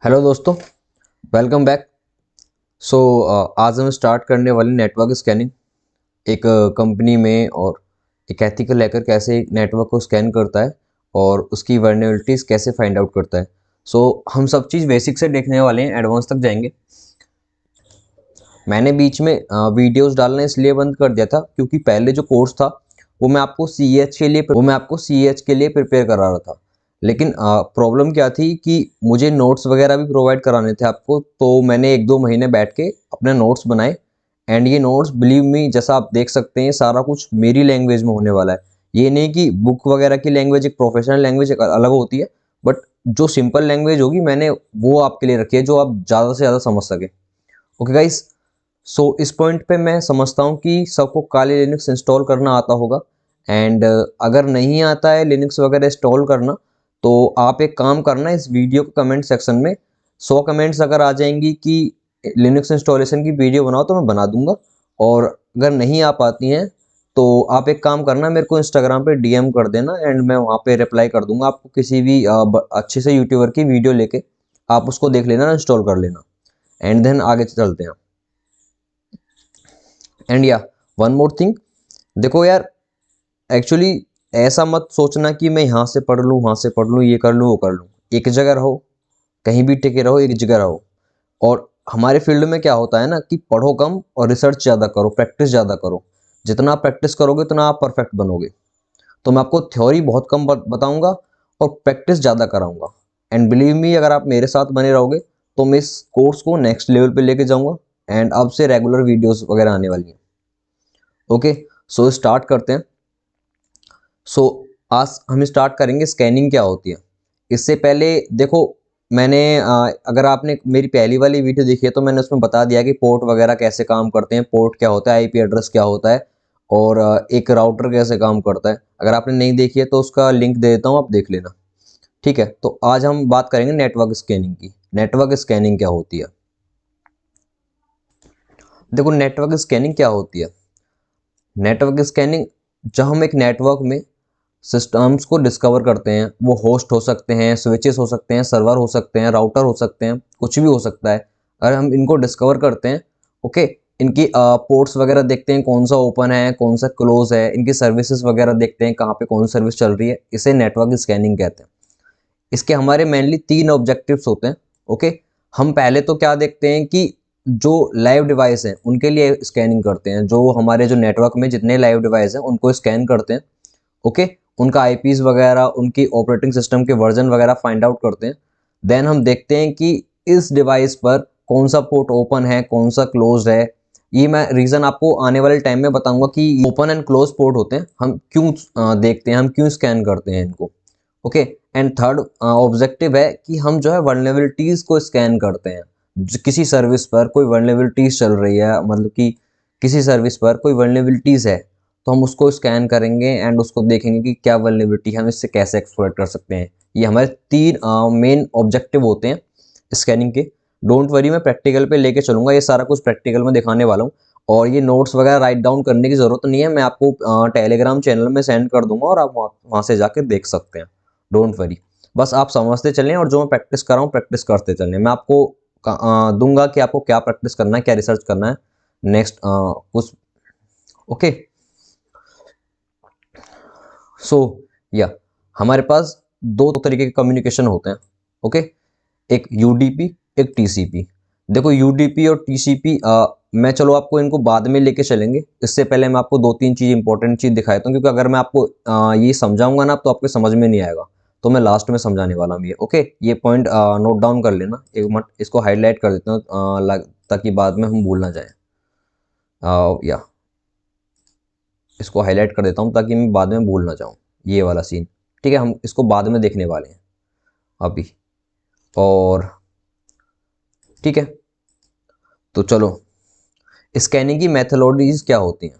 Hello दोस्तों, welcome back. सो आज हम स्टार्ट करने वाले नेटवर्क स्कैनिंग। एक कंपनी में और एक एथिकल हैकर कैसे एक नेटवर्क को स्कैन करता है और उसकी वर्नेबिलिटीज़ कैसे फाइंड आउट करता है। हम सब चीज़ बेसिक से देखने वाले हैं, एडवांस तक जाएंगे। मैंने बीच में वीडियोस डालना इसलिए बंद कर दिया था क्योंकि पहले जो कोर्स था वो मैं आपको सी एच के लिए प्रिपेयर करा रहा था। लेकिन प्रॉब्लम क्या थी कि मुझे नोट्स वगैरह भी प्रोवाइड कराने थे आपको, तो मैंने 1-2 महीने बैठ के अपने नोट्स बनाए। एंड ये नोट्स बिलीव मी, जैसा आप देख सकते हैं, सारा कुछ मेरी लैंग्वेज में होने वाला है। ये नहीं कि बुक वगैरह की लैंग्वेज एक प्रोफेशनल लैंग्वेज अलग होती है, बट जो सिंपल लैंग्वेज होगी मैंने वो आपके लिए रखी है जो आप ज़्यादा से ज़्यादा समझ सके। ओके गाइस, इस पॉइंट पे मैं समझता हूँ कि सबको काली लिनक्स इंस्टॉल करना आता होगा। एंड अगर नहीं आता है लिनक्स वगैरह इंस्टॉल करना, तो आप एक काम करना, इस वीडियो के कमेंट सेक्शन में 100 कमेंट्स अगर आ जाएंगी कि लिनक्स इंस्टॉलेशन की वीडियो बनाओ तो मैं बना दूंगा। और अगर नहीं आ पाती हैं तो आप एक काम करना, मेरे को इंस्टाग्राम पे डीएम कर देना एंड मैं वहाँ पे रिप्लाई कर दूंगा आपको। किसी भी अच्छे से यूट्यूबर की वीडियो लेके आप उसको देख लेना, इंस्टॉल कर लेना, एंड देन आगे चलते हैं। एंड या वन मोर थिंग, देखो यार, एक्चुअली ऐसा मत सोचना कि मैं यहाँ से पढ़ लूँ, वहाँ से पढ़ लूँ, ये कर लूँ, वो कर लूँ। एक जगह रहो, कहीं भी टिके रहो, एक जगह रहो। और हमारे फील्ड में क्या होता है ना कि पढ़ो कम और रिसर्च ज़्यादा करो, प्रैक्टिस ज़्यादा करो। जितना आप प्रैक्टिस करोगे उतना आप परफेक्ट बनोगे। तो मैं आपको थ्योरी बहुत कम बताऊंगा और प्रैक्टिस ज़्यादा कराऊंगा। एंड बिलीव मी, अगर आप मेरे साथ बने रहोगे तो मैं इस कोर्स को नेक्स्ट लेवल पे लेके जाऊंगा। एंड अब से रेगुलर वीडियोस वगैरह आने वाली हैं। ओके, स्टार्ट करते हैं। सो आज हम स्टार्ट करेंगे स्कैनिंग क्या होती है। इससे पहले देखो, मैंने अगर आपने मेरी पहली वाली वीडियो देखी है तो मैंने उसमें बता दिया कि पोर्ट वगैरह कैसे काम करते हैं, पोर्ट क्या होता है, आईपी एड्रेस क्या होता है, और एक राउटर कैसे काम करता है। अगर आपने नहीं देखी है तो उसका लिंक दे देता हूँ, आप देख लेना। ठीक है, तो आज हम बात करेंगे नेटवर्क स्कैनिंग की। नेटवर्क स्कैनिंग क्या होती है? देखो, नेटवर्क स्कैनिंग क्या होती है। नेटवर्क स्कैनिंग, जब हम एक नेटवर्क में सिस्टम्स को डिस्कवर करते हैं, वो होस्ट हो सकते हैं, स्विचेस हो सकते हैं, सर्वर हो सकते हैं, राउटर हो सकते हैं, कुछ भी हो सकता है। अगर हम इनको डिस्कवर करते हैं, ओके, इनकी पोर्ट्स वगैरह देखते हैं, कौन सा ओपन है, कौन सा क्लोज है, इनकी सर्विसेज वगैरह देखते हैं, कहाँ पे कौन सी सर्विस चल रही है, इसे नेटवर्क स्कैनिंग कहते हैं। इसके हमारे मेनली 3 ऑब्जेक्टिव्स होते हैं। ओके, हम पहले तो क्या देखते हैं कि जो लाइव डिवाइस हैं उनके लिए स्कैनिंग करते हैं। जो हमारे जो नेटवर्क में जितने लाइव डिवाइस हैं उनको स्कैन करते हैं। ओके, उनका आईपीस वगैरह, उनकी ऑपरेटिंग सिस्टम के वर्जन वगैरह फाइंड आउट करते हैं। देन हम देखते हैं कि इस डिवाइस पर कौन सा पोर्ट ओपन है, कौन सा क्लोज है। ये मैं रीज़न आपको आने वाले टाइम में बताऊंगा कि ओपन एंड क्लोज पोर्ट होते हैं, हम क्यों देखते हैं, हम क्यों स्कैन करते हैं इनको। ओके, एंड थर्ड ऑब्जेक्टिव है कि हम जो है वर्नेबिलिटीज़ को स्कैन करते हैं। किसी सर्विस पर कोई वर्नेबिलिटीज़ चल रही है, मतलब कि किसी सर्विस पर कोई वर्नेबिलिटीज़ है, तो हम उसको स्कैन करेंगे एंड उसको देखेंगे कि क्या वर्नेबिलिटी है, हम इससे कैसे एक्सप्लॉइट कर सकते हैं। ये हमारे 3 मेन ऑब्जेक्टिव होते हैं स्कैनिंग के। डोंट वरी, मैं प्रैक्टिकल पे लेके चलूँगा, ये सारा कुछ प्रैक्टिकल में दिखाने वाला हूँ। और ये नोट्स वगैरह राइट डाउन करने की ज़रूरत नहीं है, मैं आपको टेलीग्राम चैनल में सेंड कर दूंगा और आप वहाँ से जाके देख सकते हैं। डोंट वरी, बस आप समझते चलें और जो मैं प्रैक्टिस कर रहा हूँ प्रैक्टिस करते चलें। मैं आपको दूंगा कि आपको क्या प्रैक्टिस करना है, क्या रिसर्च करना है नेक्स्ट कुछ। ओके, सो या हमारे पास 2 तरीके के कम्युनिकेशन होते हैं। ओके, एक यूडीपी, एक टीसीपी। देखो, यूडीपी और टीसीपी मैं चलो आपको इनको बाद में लेके चलेंगे। इससे पहले मैं आपको 2-3 चीज़ इंपॉर्टेंट चीज़ दिखाता हूँ, क्योंकि अगर मैं आपको ये समझाऊंगा ना तो आपको समझ में नहीं आएगा, तो मैं लास्ट में समझाने वाला हूँ ये। ओके, ये पॉइंट नोट डाउन कर लेना एक मिनट, इसको हाईलाइट कर देता हूँ ताकि बाद में हम भूल ना जाए। या इसको हाईलाइट कर देता हूँ ताकि मैं बाद में भूल ना जाऊँ ये वाला सीन। ठीक है, हम इसको बाद में देखने वाले हैं अभी। और ठीक है, तो चलो, स्कैनिंग की मेथोडोलॉजीज क्या होती हैं।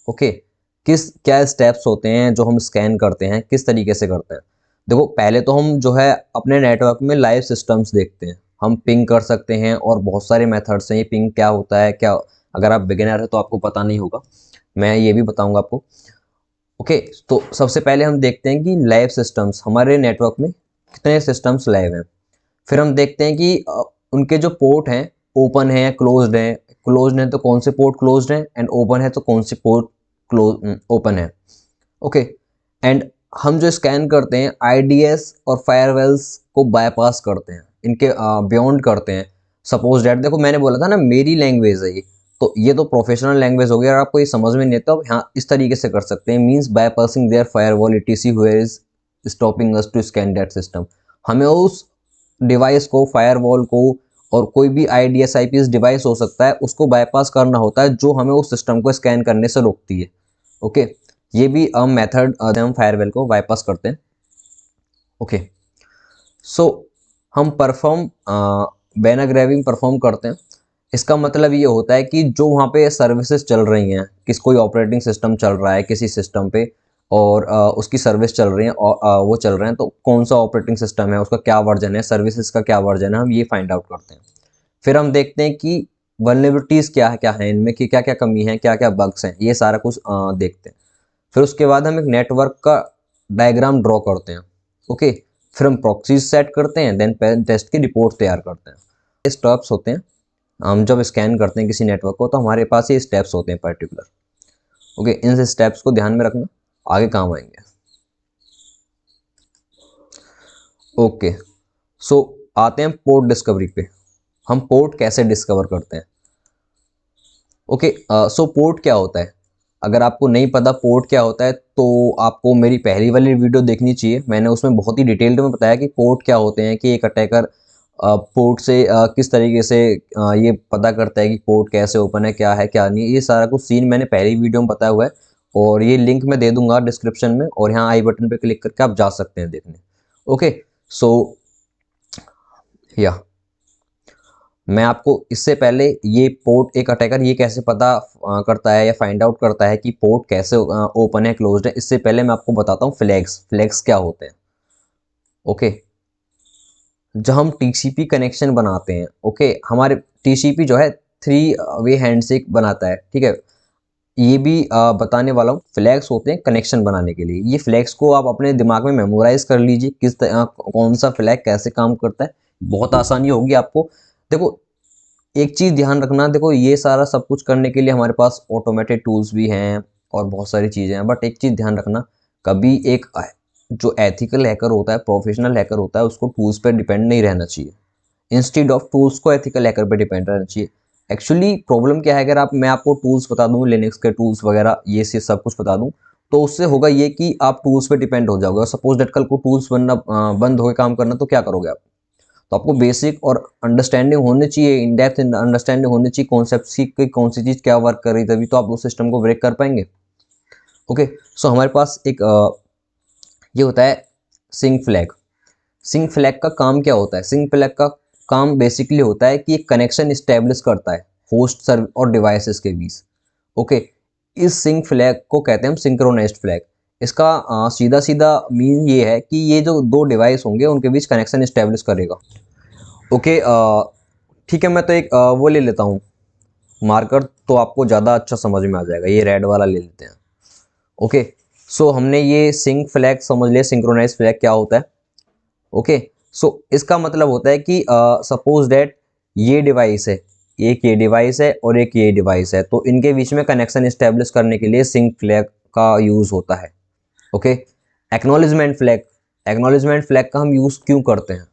ओके, क्या स्टेप्स होते हैं जो हम स्कैन करते हैं, किस तरीके से करते हैं। देखो, पहले तो हम जो है अपने नेटवर्क में लाइव सिस्टम्स देखते हैं। हम पिंग कर सकते हैं और बहुत सारे मेथड्स हैं। ये पिंग क्या होता है, क्या, अगर आप बिगिनर है तो आपको पता नहीं होगा, मैं ये भी बताऊंगा आपको। ओके, तो सबसे पहले हम देखते हैं कि लाइव सिस्टम्स हमारे नेटवर्क में कितने सिस्टम्स लाइव हैं। फिर हम देखते हैं कि उनके जो पोर्ट हैं ओपन है या क्लोज्ड है। क्लोज्ड है तो कौन से पोर्ट क्लोज्ड है, एंड ओपन है तो कौन से पोर्ट क्लोज ओपन है। ओके, एंड हम जो स्कैन करते हैं आईडीएस और फायरवॉल्स को बायपास करते हैं, इनके बियॉन्ड करते हैं। सपोज डैट, देखो मैंने बोला था ना मेरी लैंग्वेज है ये, तो ये तो प्रोफेशनल लैंग्वेज हो गया। अगर आपको ये समझ में नहीं आता तो हाँ इस तरीके से कर सकते हैं, means bypassing their firewall etc where is stopping us to scan that system. हमें उस डिवाइस को, फायरवॉल को, और कोई भी आईडीएस आईपीएस डिवाइस हो सकता है, उसको बायपास करना होता है जो हमें उस सिस्टम को स्कैन करने से रोकती है। ओके, ये भी मेथड हम फायरवॉल को बायपास करते हैं। ओके, सो हम परफॉर्म बैना ग्रैबिंग परफॉर्म करते हैं। इसका मतलब ये होता है कि जो वहाँ पे सर्विसेज चल रही हैं, कोई ऑपरेटिंग सिस्टम चल रहा है किसी सिस्टम पे, और उसकी सर्विस चल रही है, और वो चल रहे हैं, तो कौन सा ऑपरेटिंग सिस्टम है, उसका क्या वर्जन है, सर्विसेज का क्या वर्जन है, हम ये फाइंड आउट करते हैं। फिर हम देखते हैं कि वल्नरेबिलिटीज़ क्या है इनमें, कि क्या क्या कमी है, क्या क्या बग्स हैं, ये सारा कुछ देखते हैं। फिर उसके बाद हम एक नेटवर्क का डायग्राम ड्रॉ करते हैं। ओके, फिर हम प्रॉक्सीज सेट करते हैं, देन पेन टेस्ट की रिपोर्ट तैयार करते हैं। ये स्टेप्स होते हैं, हम जब स्कैन करते हैं किसी नेटवर्क को तो हमारे पास ये स्टेप्स होते हैं पर्टिकुलर। ओके, इन स्टेप्स को ध्यान में रखना, आगे काम आएंगे। ओके, सो आते हैं पोर्ट डिस्कवरी पे। हम पोर्ट कैसे डिस्कवर करते हैं। ओके, सो पोर्ट क्या होता है, अगर आपको नहीं पता पोर्ट क्या होता है तो आपको मेरी पहली वाली वीडियो देखनी चाहिए। मैंने उसमें बहुत ही डिटेल्ड में बताया कि पोर्ट क्या होते हैं, कि एक अटैकर पोर्ट से किस तरीके से ये पता करता है कि पोर्ट कैसे ओपन है, क्या है क्या नहीं। ये सारा कुछ सीन मैंने पहली वीडियो में बताया हुआ है, और ये लिंक मैं दे दूंगा डिस्क्रिप्शन में, और यहाँ आई बटन पे क्लिक करके आप जा सकते हैं देखने। ओके, सो या मैं आपको इससे पहले ये पोर्ट, एक अटैकर ये कैसे पता करता है या फाइंड आउट करता है कि पोर्ट कैसे ओपन है क्लोज्ड है, इससे पहले मैं आपको बताता हूँ फ्लैग्स। फ्लैग्स क्या होते हैं। ओके, जब हम टीसीपी कनेक्शन बनाते हैं, ओके, हमारे टीसीपी जो है 3 वे हैंडशेक बनाता है, ठीक है। ये भी बताने वाला हूँ। फ्लैग्स होते हैं कनेक्शन बनाने के लिए। ये फ्लैग्स को आप अपने दिमाग में मेमोराइज कर लीजिए, कौन सा फ्लैग कैसे काम करता है, बहुत आसानी होगी आपको। देखो एक चीज़ ध्यान रखना, देखो ये सारा सब कुछ करने के लिए हमारे पास ऑटोमेटेड टूल्स भी हैं और बहुत सारी चीज़ें हैं, बट एक चीज़ ध्यान रखना, कभी एक जो एथिकल हैकर होता है, प्रोफेशनल हैकर होता है, उसको टूल्स पर डिपेंड नहीं रहना चाहिए। इंस्टेड ऑफ टूल्स को एथिकल हैकर पे डिपेंड रहना चाहिए। एक्चुअली प्रॉब्लम क्या है, अगर मैं आपको टूल्स बता दूं, लिनक्स के टूल्स वगैरह ये से सब कुछ बता दूं, तो उससे होगा ये कि आप टूल्स पे डिपेंड हो जाओगे, और सपोज डेट कल को टूल्स बनना बंद हो गए काम करना, तो क्या करोगे आप। तो आपको बेसिक और अंडरस्टैंडिंग होनी चाहिए, इन डेप्थ अंडरस्टैंडिंग होनी चाहिए कॉन्सेप्ट की कौन सी चीज़ क्या वर्क कर रही, तभी तो आप उस सिस्टम को ब्रेक कर पाएंगे। ओके, सो हमारे पास एक ये होता है सिंक फ्लैग। सिंक फ्लैग का काम क्या होता है। सिंक फ्लैग का काम बेसिकली होता है कि एक कनेक्शन इस्टेब्लिश करता है होस्ट सर्व और डिवाइसेस के बीच। ओके, इस सिंक फ्लैग को कहते हैं हम सिंक्रोनाइज्ड फ्लैग। इसका सीधा सीधा मीन ये है कि ये जो 2 डिवाइस होंगे उनके बीच कनेक्शन इस्टेब्लिश करेगा। ओके, ठीक है, मैं तो एक वो ले लेता हूँ मार्कर, तो आपको ज़्यादा अच्छा समझ में आ जाएगा। ये रेड वाला ले लेते हैं। ओके, सो हमने ये सिंक फ्लैग समझ लिया, सिंक्रोनाइज फ्लैग क्या होता है। ओके, सो इसका मतलब होता है कि सपोज दैट ये डिवाइस है, एक ये डिवाइस है और एक ये डिवाइस है, तो इनके बीच में कनेक्शन इस्टेब्लिश करने के लिए सिंक फ्लैग का यूज़ होता है। Okay, acknowledgement flag. Acknowledgement flag का हम यूज़ क्यों करते हैं।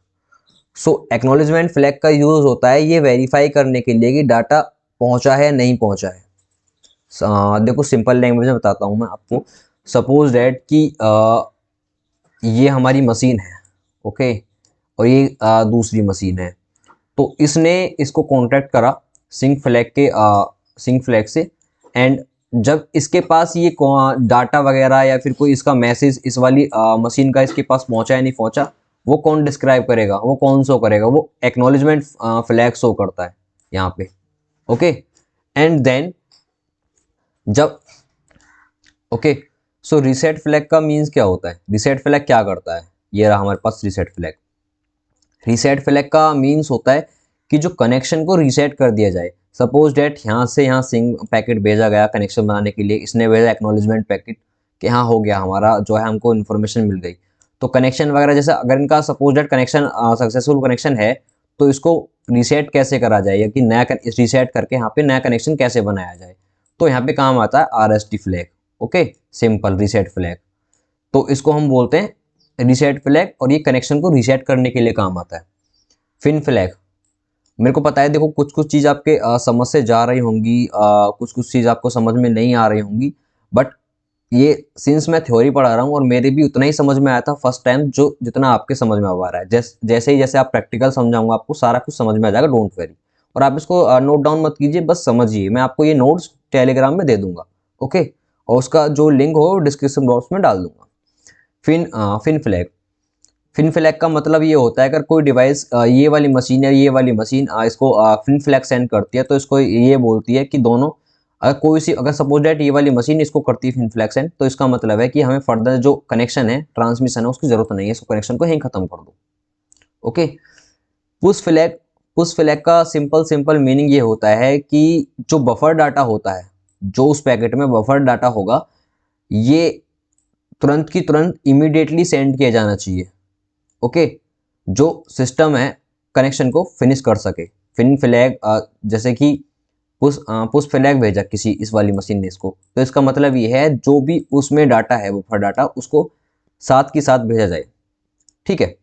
सो एक्नॉलेजमेंट फ्लैग का यूज़ होता है ये वेरीफाई करने के लिए कि डाटा पहुंचा है नहीं पहुंचा है। देखो सिंपल लैंग्वेज में बताता हूँ मैं आपको। सपोज दैट कि ये हमारी मशीन है, ओके, और ये दूसरी मशीन है, तो इसने इसको कॉन्टैक्ट करा सिंक फ्लैग से, एंड जब इसके पास ये डाटा वगैरह या फिर कोई इसका मैसेज इस वाली मशीन का इसके पास पहुंचा या नहीं पहुंचा, वो कौन डिस्क्राइब करेगा, वो कौन शो करेगा, वो एक्नॉलेजमेंट फ्लैग शो करता है यहाँ पे। ओके, एंड देन जब ओके, सो रीसेट फ्लैग का मीन्स क्या होता है। रीसेट फ्लैग क्या करता है, ये रहा हमारे पास रीसेट फ्लैग। रीसेट फ्लैग का मीन्स होता है कि जो कनेक्शन को रीसेट कर दिया जाए। सपोज डेट यहाँ से यहाँ सिंग पैकेट भेजा गया कनेक्शन बनाने के लिए, इसने भेजा एक्नॉलेजमेंट पैकेट कि हाँ हो गया हमारा जो है, हमको इन्फॉर्मेशन मिल गई, तो कनेक्शन वगैरह जैसे अगर इनका suppose that connection successful connection है तो इसको रीसेट कैसे करा जाए या कि नया रीसेट करके यहाँ पे नया कनेक्शन कैसे बनाया जाए, तो यहाँ पे काम आता है RST flag. Okay, simple reset flag, तो इसको हम बोलते हैं रीसेट फ्लैग और ये कनेक्शन को रीसेट करने के लिए काम आता है। फिन फ्लैग, मेरे को पता है देखो कुछ कुछ चीज़ आपके समझ से जा रही होंगी, कुछ कुछ चीज़ आपको समझ में नहीं आ रही होंगी, बट ये सिंस मैं थ्योरी पढ़ा रहा हूँ और मेरे भी उतना ही समझ में आया था फर्स्ट टाइम जो जितना आपके समझ में आ रहा है। जैसे ही जैसे आप प्रैक्टिकल समझाऊंगा आपको सारा कुछ समझ में आ जाएगा, डोंट वेरी। और आप इसको नोट डाउन मत कीजिए, बस समझिए, मैं आपको ये नोट्स टेलीग्राम में दे दूंगा। ओके, और उसका जो लिंक हो डिस्क्रिप्शन बॉक्स में डाल दूंगा। फिन फ्लैग, फिन फ्लैग का मतलब ये होता है अगर कोई डिवाइस ये वाली मशीन है, ये वाली मशीन इसको फिन फ्लैग सेंड करती है तो इसको ये बोलती है कि दोनों अगर कोई सी अगर सपोज दैट ये वाली मशीन इसको करती है फिन फ्लैग सेंड, तो इसका मतलब है कि हमें फर्दर जो कनेक्शन है ट्रांसमिशन है उसकी जरूरत नहीं है, इसको कनेक्शन को यहीं खत्म कर दो। Okay, push flag, push flag का सिंपल सिंपल मीनिंग ये होता है कि जो बफर डाटा होता है, जो उस पैकेट में बफर डाटा होगा, ये तुरंत की तुरंत इमीडिएटली सेंड किया जाना चाहिए। ओके, जो सिस्टम है कनेक्शन को फिनिश कर सके। फिन फ्लैग जैसे कि पुश फ्लैग भेजा किसी इस वाली मशीन ने इसको, तो इसका मतलब ये है जो भी उसमें डाटा है बफर डाटा उसको साथ के साथ भेजा जाए। ठीक है,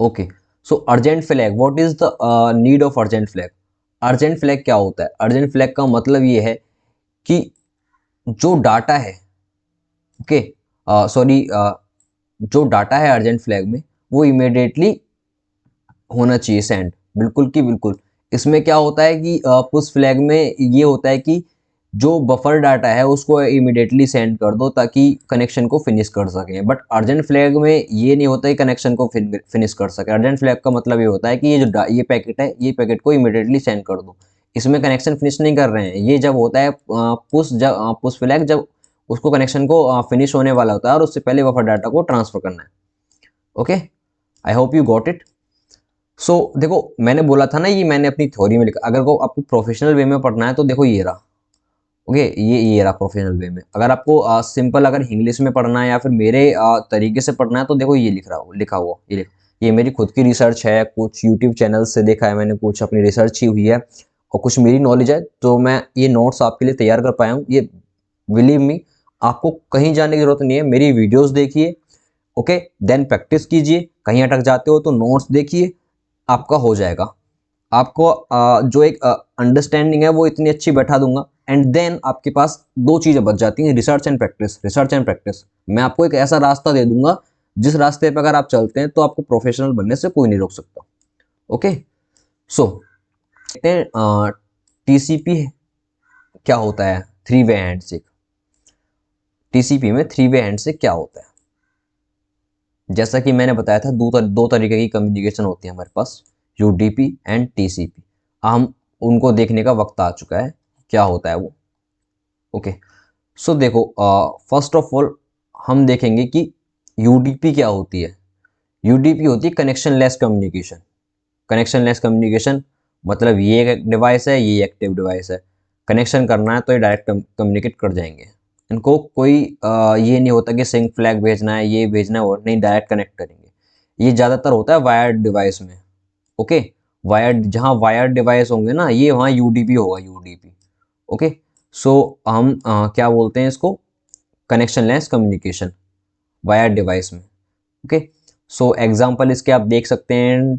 okay. So urgent flag, what is the need of urgent flag? Urgent flag क्या होता है? अर्जेंट फ्लैग का मतलब ये है कि जो डाटा है, ओके सॉरी, जो डाटा है अर्जेंट फ्लैग में वो इमीडिएटली होना चाहिए सेंड, बिल्कुल कि बिल्कुल। इसमें क्या होता है कि पुश फ्लैग में ये होता है कि जो बफर डाटा है उसको इमीडिएटली सेंड कर दो ताकि कनेक्शन को फिनिश कर सकें। बट अर्जेंट फ्लैग में ये नहीं होता कि कनेक्शन को फिनिश कर सके। अर्जेंट फ्लैग का मतलब ये होता है कि ये जो ये पैकेट है, ये पैकेट को इमीडिएटली सेंड कर दो। इसमें कनेक्शन फिनिश नहीं कर रहे हैं, ये जब होता है पुश फ्लैग जब उसको कनेक्शन को फिनिश होने वाला होता है और उससे पहले बफर डाटा को ट्रांसफर करना है। Okay, I hope you got it. So देखो मैंने बोला था ना, ये मैंने अपनी थ्योरी में लिखा। अगर को आपको प्रोफेशनल वे में पढ़ना है तो देखो ये रहा। ओके, ये रहा प्रोफेशनल वे में। अगर आपको सिंपल अगर इंग्लिश में पढ़ना है या फिर मेरे तरीके से पढ़ना है तो देखो ये लिखा हुआ ये मेरी खुद की रिसर्च है, कुछ यूट्यूब चैनल से देखा है मैंने, कुछ अपनी रिसर्च ही हुई है और कुछ मेरी नॉलेज है, तो मैं ये नोट्स आपके लिए तैयार कर पाया हूँ। ये बिलीव मी, आपको कहीं जाने की जरूरत नहीं है, मेरी वीडियोस देखिए, ओके, देन प्रैक्टिस कीजिए। कहीं अटक जाते हो तो नोट्स देखिए, आपका हो जाएगा। आपको जो एक अंडरस्टैंडिंग है वो इतनी अच्छी बैठा दूंगा, एंड देन आपके पास दो चीज़ें बच जाती हैं, research and practice. Research and practice, मैं आपको एक ऐसा रास्ता दे दूंगा जिस रास्ते पर अगर आप चलते हैं तो आपको प्रोफेशनल बनने से कोई नहीं रोक सकता। ओके, सो देखते हैं टीसीपी क्या होता है, थ्री वे हैंडशेक। टीसीपी में थ्री वे हैंडशेक क्या होता है? जैसा कि मैंने बताया था दो तरीके की कम्युनिकेशन होती है हमारे पास, यूडीपी एंड टीसीपी। हम उनको देखने का वक्त आ चुका है, क्या होता है वो। ओके, सो देखो फर्स्ट ऑफ ऑल हम देखेंगे कि यूडीपी क्या होती है। यूडीपी होती है connection less communication. Connection less communication मतलब ये एक डिवाइस है, ये एक्टिव डिवाइस है, कनेक्शन करना है तो ये डायरेक्ट कम्युनिकेट कर जाएंगे। इनको कोई ये नहीं होता कि सिंक फ्लैग भेजना है, ये भेजना है, और नहीं, डायरेक्ट कनेक्ट करेंगे। ये ज़्यादातर होता है वायर्ड डिवाइस में। ओके, वायर्ड, जहाँ वायर्ड डिवाइस होंगे ना, ये वहाँ यूडीपी होगा, यूडीपी। ओके, सो हम क्या बोलते हैं इसको, connection less communication wired device में। ओके, सो एग्जाम्पल इसके आप देख सकते हैं,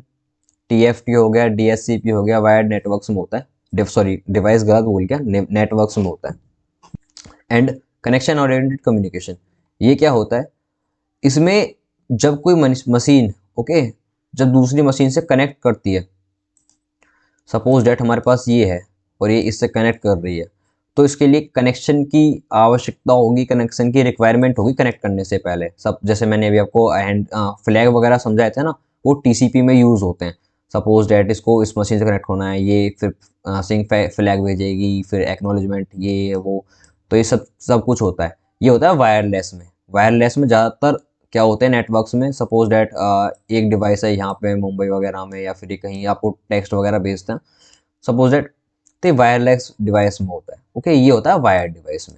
टीएफटी हो गया, डीएससीपी हो गया, वायर्ड नेटवर्क्स में होता है, सॉरी डिवाइस गलत बोल गया, नेटवर्क्स में होता है। एंड कनेक्शन ओरिएंटेड कम्युनिकेशन, ये क्या होता है, इसमें जब कोई मशीन, ओके, जब दूसरी मशीन से कनेक्ट करती है, सपोज डेट हमारे पास ये है और ये इससे कनेक्ट कर रही है, तो इसके लिए कनेक्शन की आवश्यकता होगी, कनेक्शन की रिक्वायरमेंट होगी कनेक्ट करने से पहले। सब जैसे मैंने अभी आपको फ्लैग वगैरह समझाए थे ना, वो टीसीपी में यूज़ होते हैं। सपोज डेट इसको इस मशीन से कनेक्ट होना है, ये फिर सिंक फ्लैग भेजेगी, फिर एक्नॉलेजमेंट, ये वो, तो ये सब कुछ होता है। ये होता है वायरलेस में। वायरलेस में ज़्यादातर क्या होते हैं नेटवर्क्स में, सपोज डेट एक डिवाइस है यहाँ पे मुंबई वगैरह में, या फिर कहीं आपको टेक्स्ट वगैरह भेजते हैं, सपोज डेट, तो वायरलेस डिवाइस में होता है। ओके, ये होता है वायर्ड डिवाइस में।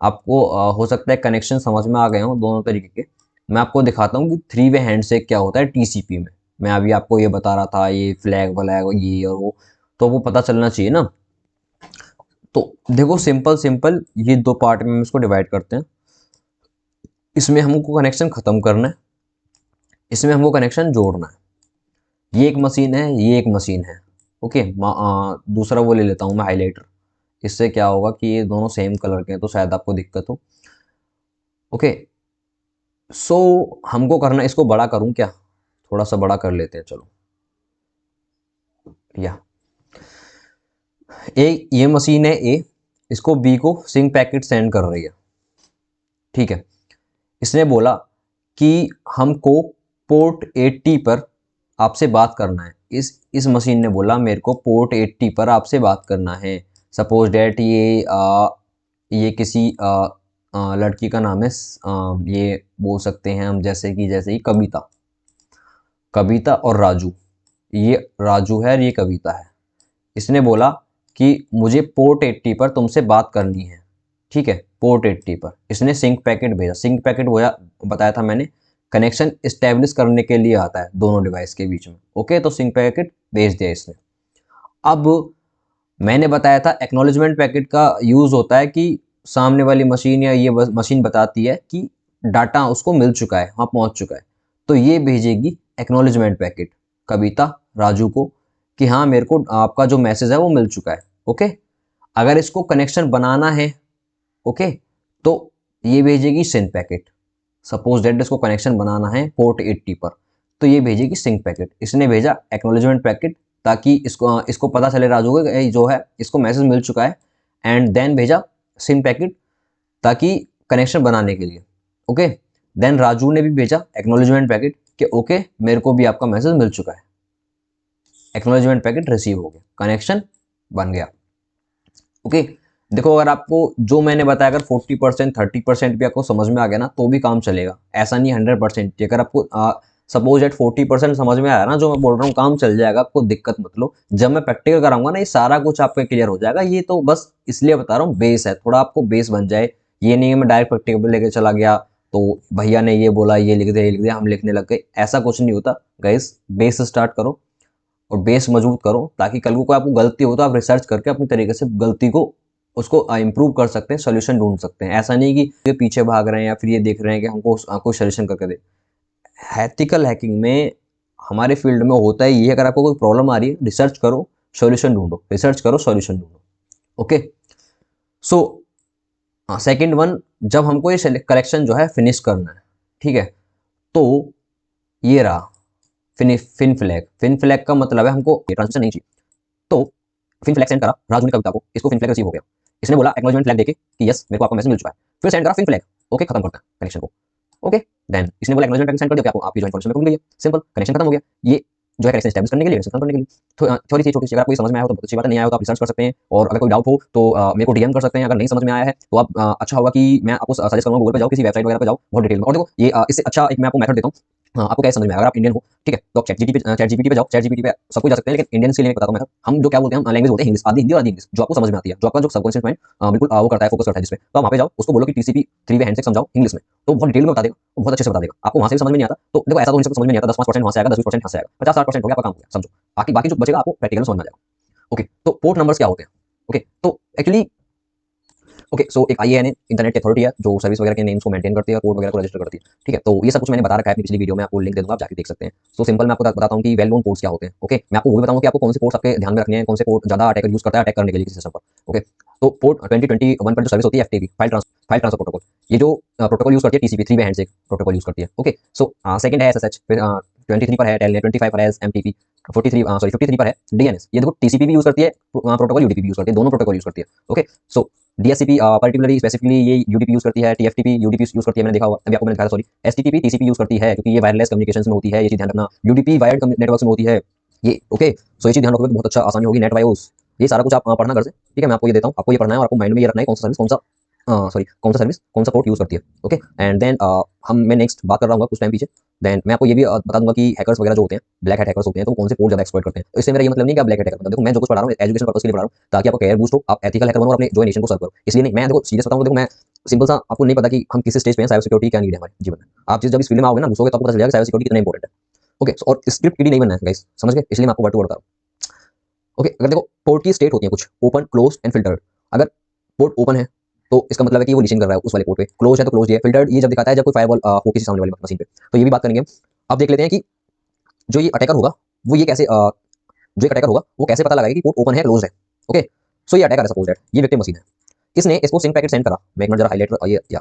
आपको हो सकता है कनेक्शन समझ में आ गए हों दोनों तरीके के। मैं आपको दिखाता हूँ कि थ्री वे हैंडशेक क्या होता है टीसीपी में। मैं अभी आपको ये बता रहा था, ये फ्लैग व्लैग ये और वो, तो वो पता चलना चाहिए ना। तो देखो सिंपल सिंपल ये दो पार्ट में हम इसको डिवाइड करते हैं। इसमें हमको कनेक्शन ख़त्म करना है, इसमें हमको कनेक्शन जोड़ना है। ये एक मशीन है, ये एक मशीन है। ओके, दूसरा वो ले लेता हूँ मैं हाईलाइटर। इससे क्या होगा कि ये दोनों सेम कलर के हैं तो शायद आपको दिक्कत हो। ओके, सो हमको करना, इसको बड़ा करूँ क्या, थोड़ा सा बड़ा कर लेते हैं चलो। या ए, ये मशीन है ए, इसको बी को सिंक पैकेट सेंड कर रही है। ठीक है, इसने बोला कि हमको पोर्ट 80 पर आपसे बात करना है। इस मशीन ने बोला मेरे को पोर्ट 80 पर आपसे बात करना है। सपोज डैट ये किसी लड़की का नाम है, ये बोल सकते हैं हम, जैसे कि कविता। कविता और राजू, ये राजू है और ये कविता है। इसने बोला कि मुझे पोर्ट 80 पर तुमसे बात करनी है। ठीक है, पोर्ट 80 पर इसने सिंक पैकेट भेजा। सिंक पैकेट बताया था मैंने, कनेक्शन इस्टेब्लिश करने के लिए आता है दोनों डिवाइस के बीच में। ओके, तो सिंक पैकेट भेज दिया इसने। अब मैंने बताया था एक्नॉलेजमेंट पैकेट का यूज़ होता है कि सामने वाली मशीन या ये मशीन बताती है कि डाटा उसको मिल चुका है, वहाँ पहुँच चुका है। तो ये भेजेगी एक्नॉलेजमेंट पैकेट कविता राजू को कि हाँ मेरे को आपका जो मैसेज है वो मिल चुका है। ओके, अगर इसको कनेक्शन बनाना है, ओके, तो ये भेजेगी सिंक पैकेट। सपोज दैट इसको कनेक्शन बनाना है पोर्ट 80 पर, तो ये भेजेगी सिंक पैकेट। इसने भेजा एक्नॉलेजमेंट पैकेट ताकि इसको पता चले राजू को जो है इसको मैसेज मिल चुका है, एंड देन भेजा सिंक पैकेट ताकि कनेक्शन बनाने के लिए। ओके, देन राजू ने भी भेजा एक्नॉलेजमेंट पैकेट कि ओके मेरे को भी आपका मैसेज मिल चुका है। एक्नॉलेजमेंट पैकेट रिसीव हो गया, कनेक्शन बन गया। ओके, देखो अगर आपको जो मैंने बताया अगर 40% 30% भी आपको समझ में आ गया ना तो भी काम चलेगा। ऐसा नहीं 100%। अगर आपको सपोज एट 40% समझ में आया ना जो मैं बोल रहा हूँ, काम चल जाएगा, आपको दिक्कत मत लो। जब मैं प्रैक्टिकल कराऊंगा ना ये सारा कुछ आपको क्लियर हो जाएगा। ये तो बस इसलिए बता रहा हूँ, बेस है, थोड़ा आपको बेस बन जाए। ये नहीं है मैं डायरेक्ट प्रैक्टिकल लेके चला गया तो भैया ने ये बोला ये लिख दिया हम लिखने लग गए, ऐसा कुछ नहीं होता। गाइस बेस स्टार्ट करो और बेस मजबूत करो ताकि कल को कोई आपको गलती हो तो आप रिसर्च करके अपनी तरीके से गलती को उसको इम्प्रूव कर सकते हैं, सोल्यूशन ढूंढ सकते हैं। ऐसा नहीं कि ये पीछे भाग रहे हैं या फिर ये देख रहे हैं कि हमको कोई सोल्यूशन करके दे। एथिकल हैकिंग में हमारे फील्ड में होता है ये, अगर आपको कोई प्रॉब्लम आ रही है रिसर्च करो सोल्यूशन ढूंढो, रिसर्च करो सोल्यूशन ढूंढो। ओके, सो सेकेंड वन, जब हमको ये कलेक्शन जो है फिनिश करना है, ठीक है, तो ये रहा फिन फ्लैग। फिन फ्लैग का मतलब है हमको ये ट्रांसमिशन नहीं चाहिए, तो फिन फ्लैग सेंड करा राजू ने कविता को, इसको फिन फ्लैग रिसीव हो गया। इसने बोला एक्नॉलेजमेंट फ्लैग देके कि यस मेरे को आपका मैसेज मिल चुका है, फिर सेंड करा फिन फ्लैग। ओके, खत्म करता है कनेक्शन को। ओके, देन इसने बोला एक्नॉलेजमेंट फ्लैग सेंड कर दिया कि आपकी जो इन्फॉर्मेशन मिल गई है, सिंपल, कनेक्शन खत्म हो गया। ये जो है कनेक्शन एस्टैब्लिश करने के लिए, खत्म करने के लिए थोड़ी सी छोटी सी, अगर आपको समझ में आया हो तो अच्छी बात है, नहीं आया हो तो आप रिसर्च कर सकते हैं। और अगर कोई डाउट हो तो मेरे को डीएम कर सकते हैं। अगर नहीं समझ में आया है तो आप अच्छा होगा कि मैं आपको सजेस्ट करूंगा गूगल पे जाओ, किसी वेबसाइट वगैरह पे जाओ बहुत डिटेल में। और देखो ये इससे अच्छा एक मैं आपको मेथड देता हूँ, आपको क्या समझ में आया। अगर आप इंडियन हो, ठीक है, तो आप चैट जीपीटी पे जाओ। चैट जीपीटी पे सब कुछ जा सकते हैं, लेकिन इंडियंस के लिए बताता हूँ मैं। हम जो क्या बोलते हैं, हम लैंग्वेज बोलते हैं इंग्लिश, आधी हिंदी और आधी इंग्लिश, जो आपको समझ में आती है, जो आपका जो सबकॉन्शियस माइंड बिल्कुल वो करता है, फोकस करता है जिसमें। तो आप वहाँ पे जाओ, उसको बोलो कि टीसीपी थ्री वे हैंडशेक समझाओ इंग्लिश में, तो बहुत डिटेल में बता देगा, बहुत अच्छे से बता देगा। आपको वहाँ से समझ में नहीं आता तो देखो ऐसा तो समझ में नहीं आता, 10-5% वहाँ से आएगा, 10-20% यहाँ से आएगा, 50-60% हो गया आपका काम हो गया, समझो। बाकी जो बचेगा आपको प्रैक्टिकल समझ में आ जाएगा। ओके, तो पोर्ट नंबर्स क्या होते हैं? ओके, तो एक्चुअली ओके, सो एक IANA इंटरनेट की अथॉरिटी है जो सर्विस वगैरह के नेम्स को मेंटेन करती है, कोड वगैरह को रजिस्टर करती है। ठीक है, तो ये सब कुछ मैंने बता रखा है अपनी पिछली वीडियो में, आपको लिंक दे दूंगा, आप जाके देख सकते हैं। सो सिंपल मैं आपको बताता हूँ कि वेल नोन पोर्ट्स क्या होते हैं। ओके, मैं आपको वो भी बताऊंगा कि आपको कौन से पोर्ट्स आपके ध्यान में रखने हैं, कौन से पोर्ट ज्यादा अटैकर यूज करता है अटैक करने के लिए किसी सिस्टम पर। ओके, तो पोर्ट 2021 पर जो सर्विस होती है FTP, फाइल ट्रांसफर प्रोटोकॉल, ये जो प्रोटोकॉल यूज करती है TCP three way handshake protocol use करती है। ओके, सो सेकंड है SSH, फिर 23 पर है टेलनेट, 25 पर है MTP, 53 पर है DNS। ये देखो TCP भी यूज करती है प्रोटोकॉल, UDP भी यूज करती है, दोनों प्रोटोकॉल यूज करती है। ओके, सो DSCP पर्टिकुलरली स्पेसिफिकली ये UDP यूज करती है, TFTP UDP यूज करती है, मैंने देखा हुआ, अभी आपको मैंने दिखाया, सॉरी, STTP TCP यूज करती है क्योंकि ये वायरलेस कम्युनिकेशंस में होती है, ये चीज ध्यान रखना। UDP वायर्ड नेटवर्क्स में होती है ये। ओके, सो ये चीज ध्यान रखोगे तो बहुत अच्छा आसानी होगी। नेट बायोस, ये सारा कुछ आप पढ़ना घर से, ठीक है, मैं आपको ये देता हूँ, आपको ये पढ़ना है और आपको माइंड में ये रखना है कौन सा सर्विस कौन सा सर्विस कौन सा पोर्ट यूज करती है। ओके, एंड देन मैं नेक्स्ट बात कर रहा हूँ कुछ टाइम पीछे, देन मैं आपको ये भी बता दूंगा कि हैकर्स वगैरह जो होते हैं, ब्लैक हैट हैकर्स होते हैं, तो कौन से पोर्ट ज्यादा एक्सप्लॉइट करते हैं। तो इससे मेरा ये मतलब नहीं कि आप ब्लैक हैट हैकर, देखो मैं जो कुछ पढ़ा रहा हूँ एजुकेशन पर्पस के लिए पढ़ा रहा हूँ ताकि आपका कैरियर बूस्ट हो, आप एथिकल हैकर बनो और अपने जो नेशन को सर्व करो। इसलिए नहीं, मैं देखो सीरियस बताऊँ, देखो मैं सिंपल सा आपको नहीं पता कि हम किस स्टेज पे हैं, साइबर सिक्योरिटी क्या नीड है हमारे जीवन में। आप जब इस फील्ड में आओगे ना, घुसोगे तो आपको पता चल जाएगा साइबर सिक्योरिटी कितना इंपॉर्टेंट है। ओके, और स्क्रिप्ट किडी नहीं बनना है गाइस, समझ गए? इसलिए मैं आपको वर्ड टू वर्ड बता रहा हूँ। ओके, अगर देखो पोर्ट की स्टेट होती है कुछ, ओपन, क्लोज एंड फिल्टर्ड। अगर पोर्ट ओपन है तो इसका मतलब है कि वो लिसनिंग कर रहा है उस वाले पोर्ट पे, क्लोज है तो क्लोज है, फिल्टर्ड ये जब दिखाता है जब कोई फायरवॉल हो किसी सामने वाली मशीन पे। तो ये भी बात करेंगे। अब देख लेते हैं कि जो ये अटैकर होगा वो ये कैसे जो एक अटैकर होगा वो कैसे पता लगाएगा कि पोर्ट ओपन है क्लोज है। ओके, सो ये अटैकर है, सपोज दैट ये विक्टिम मशीन है, इसने इसको सिंक पैकेट सेंड करा। मैं एक मिनट जरा हाईलाइट ये या